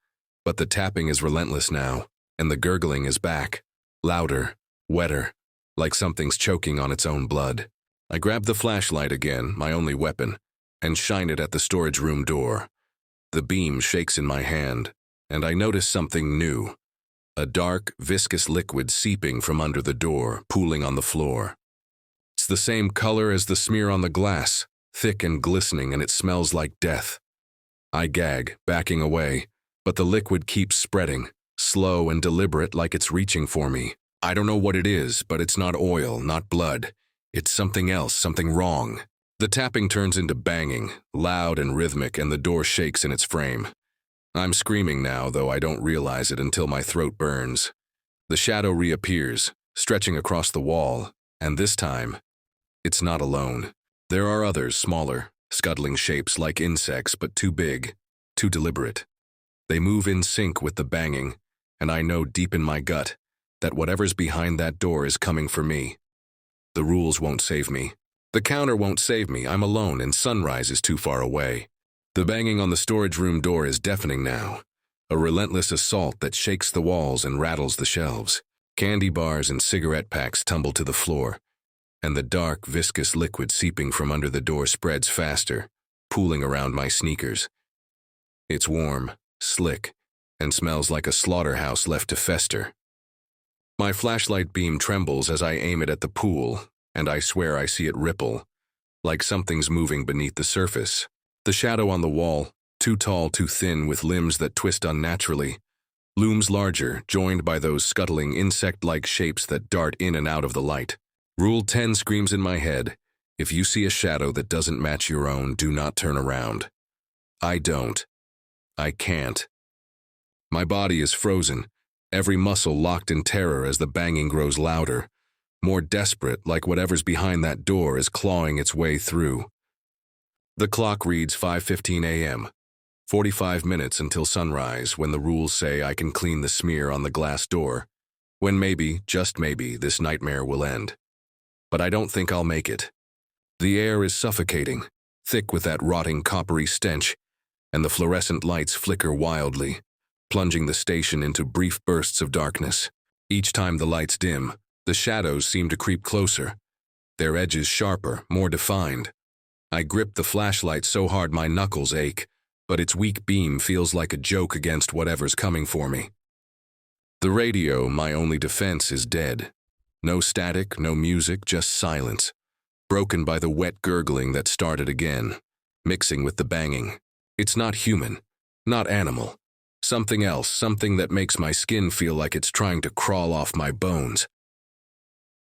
But the tapping is relentless now, and the gurgling is back, louder, wetter, like something's choking on its own blood. I grab the flashlight again, my only weapon, and shine it at the storage room door. The beam shakes in my hand, and I notice something new. A dark, viscous liquid seeping from under the door, pooling on the floor. It's the same color as the smear on the glass, thick and glistening, and it smells like death. I gag, backing away, but the liquid keeps spreading, slow and deliberate, like it's reaching for me. I don't know what it is, but it's not oil, not blood. It's something else, something wrong. The tapping turns into banging, loud and rhythmic, and the door shakes in its frame. I'm screaming now, though I don't realize it until my throat burns. The shadow reappears, stretching across the wall, and this time, it's not alone. There are others, smaller, scuttling shapes like insects, but too big, too deliberate. They move in sync with the banging, and I know deep in my gut that whatever's behind that door is coming for me. The rules won't save me. The counter won't save me. I'm alone, and sunrise is too far away. The banging on the storage room door is deafening now, a relentless assault that shakes the walls and rattles the shelves. Candy bars and cigarette packs tumble to the floor, and the dark, viscous liquid seeping from under the door spreads faster, pooling around my sneakers. It's warm, slick, and smells like a slaughterhouse left to fester. My flashlight beam trembles as I aim it at the pool, and I swear I see it ripple, like something's moving beneath the surface. The shadow on the wall, too tall, too thin, with limbs that twist unnaturally, looms larger, joined by those scuttling insect-like shapes that dart in and out of the light. Rule 10 screams in my head, if you see a shadow that doesn't match your own, do not turn around. I don't. I can't. My body is frozen, every muscle locked in terror as the banging grows louder, more desperate, like whatever's behind that door is clawing its way through. The clock reads 5:15 a.m., 45 minutes until sunrise, when the rules say I can clean the smear on the glass door, when maybe, just maybe, this nightmare will end. But I don't think I'll make it. The air is suffocating, thick with that rotting coppery stench, and the fluorescent lights flicker wildly, plunging the station into brief bursts of darkness. Each time the lights dim, the shadows seem to creep closer, their edges sharper, more defined. I grip the flashlight so hard my knuckles ache, but its weak beam feels like a joke against whatever's coming for me. The radio, my only defense, is dead. No static, no music, just silence, broken by the wet gurgling that started again, mixing with the banging. It's not human, not animal. Something else, something that makes my skin feel like it's trying to crawl off my bones.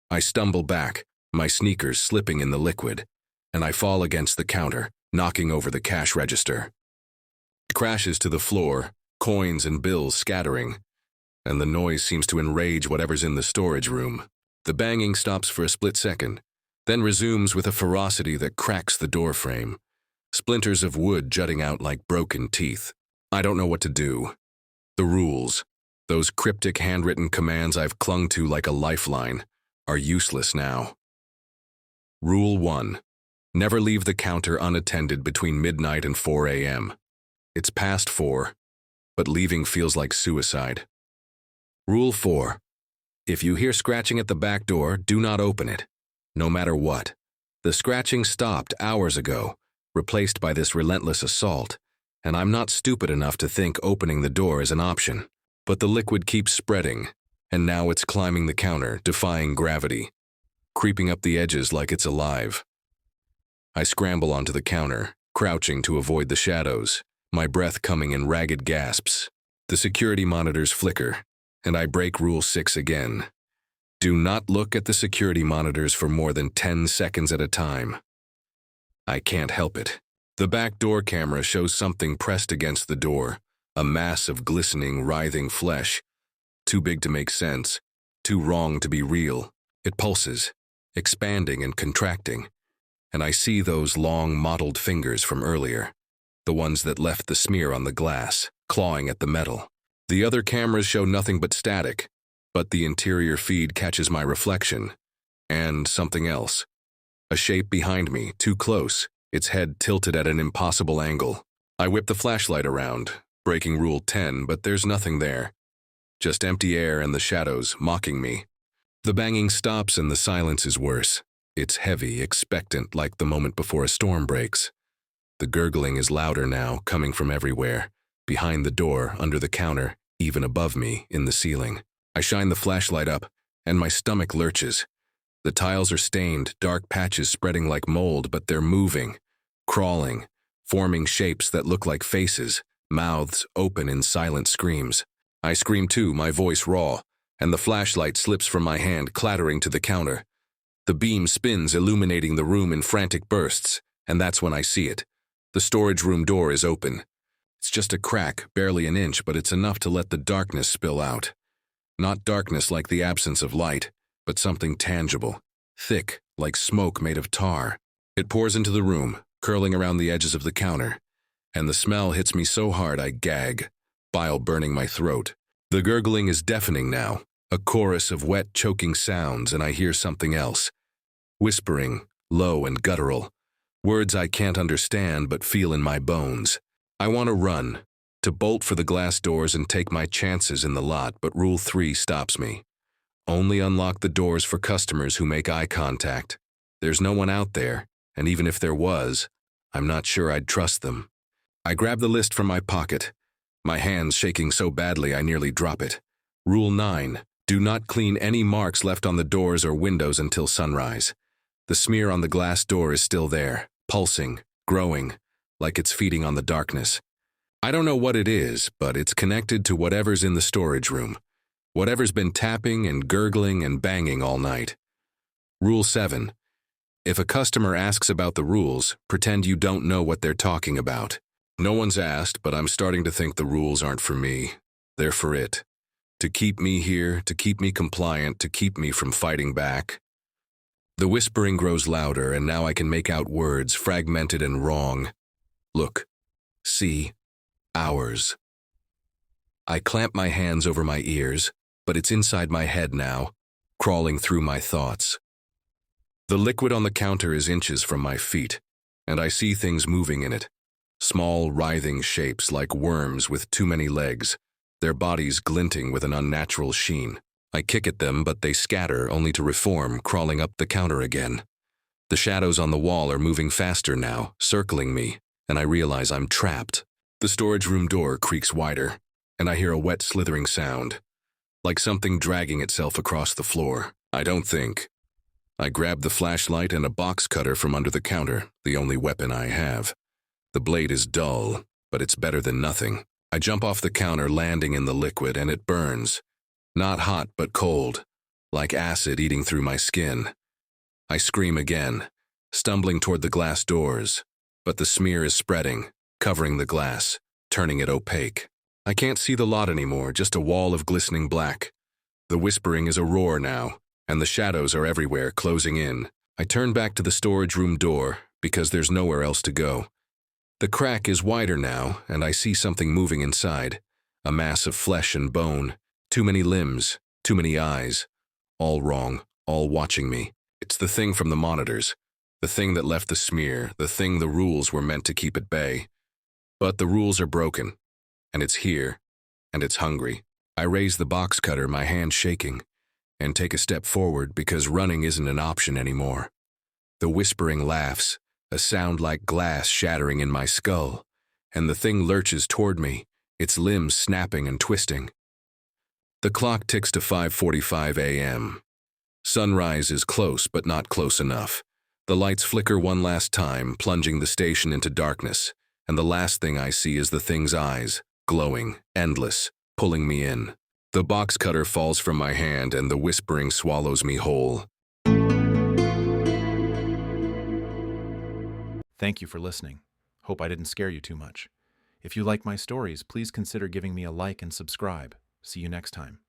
I stumble back, my sneakers slipping in the liquid, and I fall against the counter, knocking over the cash register. It crashes to the floor, coins and bills scattering, and the noise seems to enrage whatever's in the storage room. The banging stops for a split second, then resumes with a ferocity that cracks the door frame, splinters of wood jutting out like broken teeth. I don't know what to do. The rules, those cryptic handwritten commands I've clung to like a lifeline, are useless now. Rule 1. Never leave the counter unattended between midnight and 4 a.m. It's past 4, but leaving feels like suicide. Rule 4. If you hear scratching at the back door, do not open it, no matter what. The scratching stopped hours ago, replaced by this relentless assault, and I'm not stupid enough to think opening the door is an option. But the liquid keeps spreading, and now it's climbing the counter, defying gravity. creeping up the edges like it's alive. I scramble onto the counter, crouching to avoid the shadows, my breath coming in ragged gasps. The security monitors flicker, and I break Rule 6 again. Do not look at the security monitors for more than 10 seconds at a time. I can't help it. The back door camera shows something pressed against the door, a mass of glistening, writhing flesh. Too big to make sense, too wrong to be real. It pulses, expanding and contracting, and I see those long, mottled fingers from earlier, the ones that left the smear on the glass, clawing at the metal. The other cameras show nothing but static, but the interior feed catches my reflection, and something else. A shape behind me, too close, its head tilted at an impossible angle. I whip the flashlight around, breaking Rule 10, but there's nothing there. Just empty air and the shadows mocking me. The banging stops and the silence is worse. It's heavy, expectant, like the moment before a storm breaks. The gurgling is louder now, coming from everywhere. Behind the door, under the counter, even above me, in the ceiling. I shine the flashlight up, and my stomach lurches. The tiles are stained, dark patches spreading like mold, but they're moving, crawling, forming shapes that look like faces, mouths open in silent screams. I scream too, my voice raw, and the flashlight slips from my hand, clattering to the counter. The beam spins, illuminating the room in frantic bursts, and that's when I see it. The storage room door is open. It's just a crack, barely an inch, but it's enough to let the darkness spill out. Not darkness like the absence of light, but something tangible, thick, like smoke made of tar. It pours into the room, curling around the edges of the counter, and the smell hits me so hard I gag, bile burning my throat. The gurgling is deafening now, a chorus of wet, choking sounds, and I hear something else. Whispering, low and guttural. Words I can't understand but feel in my bones. I want to run, to bolt for the glass doors and take my chances in the lot, but Rule 3 stops me. Only unlock the doors for customers who make eye contact. There's no one out there, and even if there was, I'm not sure I'd trust them. I grab the list from my pocket, my hands shaking so badly I nearly drop it. Rule 9, do not clean any marks left on the doors or windows until sunrise. The smear on the glass door is still there, pulsing, growing, like it's feeding on the darkness. I don't know what it is, but it's connected to whatever's in the storage room. Whatever's been tapping and gurgling and banging all night. Rule 7. If a customer asks about the rules, pretend you don't know what they're talking about. No one's asked, but I'm starting to think the rules aren't for me. They're for it. To keep me here, to keep me compliant, to keep me from fighting back. The whispering grows louder, and now I can make out words, fragmented and wrong. Look. See. Ours. I clamp my hands over my ears, but it's inside my head now, crawling through my thoughts. The liquid on the counter is inches from my feet, and I see things moving in it. Small, writhing shapes like worms with too many legs, their bodies glinting with an unnatural sheen. I kick at them, but they scatter, only to reform, crawling up the counter again. The shadows on the wall are moving faster now, circling me, and I realize I'm trapped. The storage room door creaks wider, and I hear a wet slithering sound, like something dragging itself across the floor. I don't think. I grab the flashlight and a box cutter from under the counter, the only weapon I have. The blade is dull, but it's better than nothing. I jump off the counter, landing in the liquid, and it burns. Not hot, but cold, like acid eating through my skin. I scream again, stumbling toward the glass doors, but the smear is spreading, covering the glass, turning it opaque. I can't see the lot anymore, just a wall of glistening black. The whispering is a roar now, and the shadows are everywhere, closing in. I turn back to the storage room door, because there's nowhere else to go. The crack is wider now, and I see something moving inside. A mass of flesh and bone. Too many limbs, too many eyes. All wrong, all watching me. It's the thing from the monitors. The thing that left the smear, the thing the rules were meant to keep at bay. But the rules are broken, and it's here, and it's hungry. I raise the box cutter, my hand shaking, and take a step forward because running isn't an option anymore. The whispering laughs, a sound like glass shattering in my skull, and the thing lurches toward me, its limbs snapping and twisting. The clock ticks to 5:45 a.m. Sunrise is close, but not close enough. The lights flicker one last time, plunging the station into darkness, and the last thing I see is the thing's eyes, glowing, endless, pulling me in. The box cutter falls from my hand and the whispering swallows me whole. Thank you for listening. Hope I didn't scare you too much. If you like my stories, please consider giving me a like and subscribe. See you next time.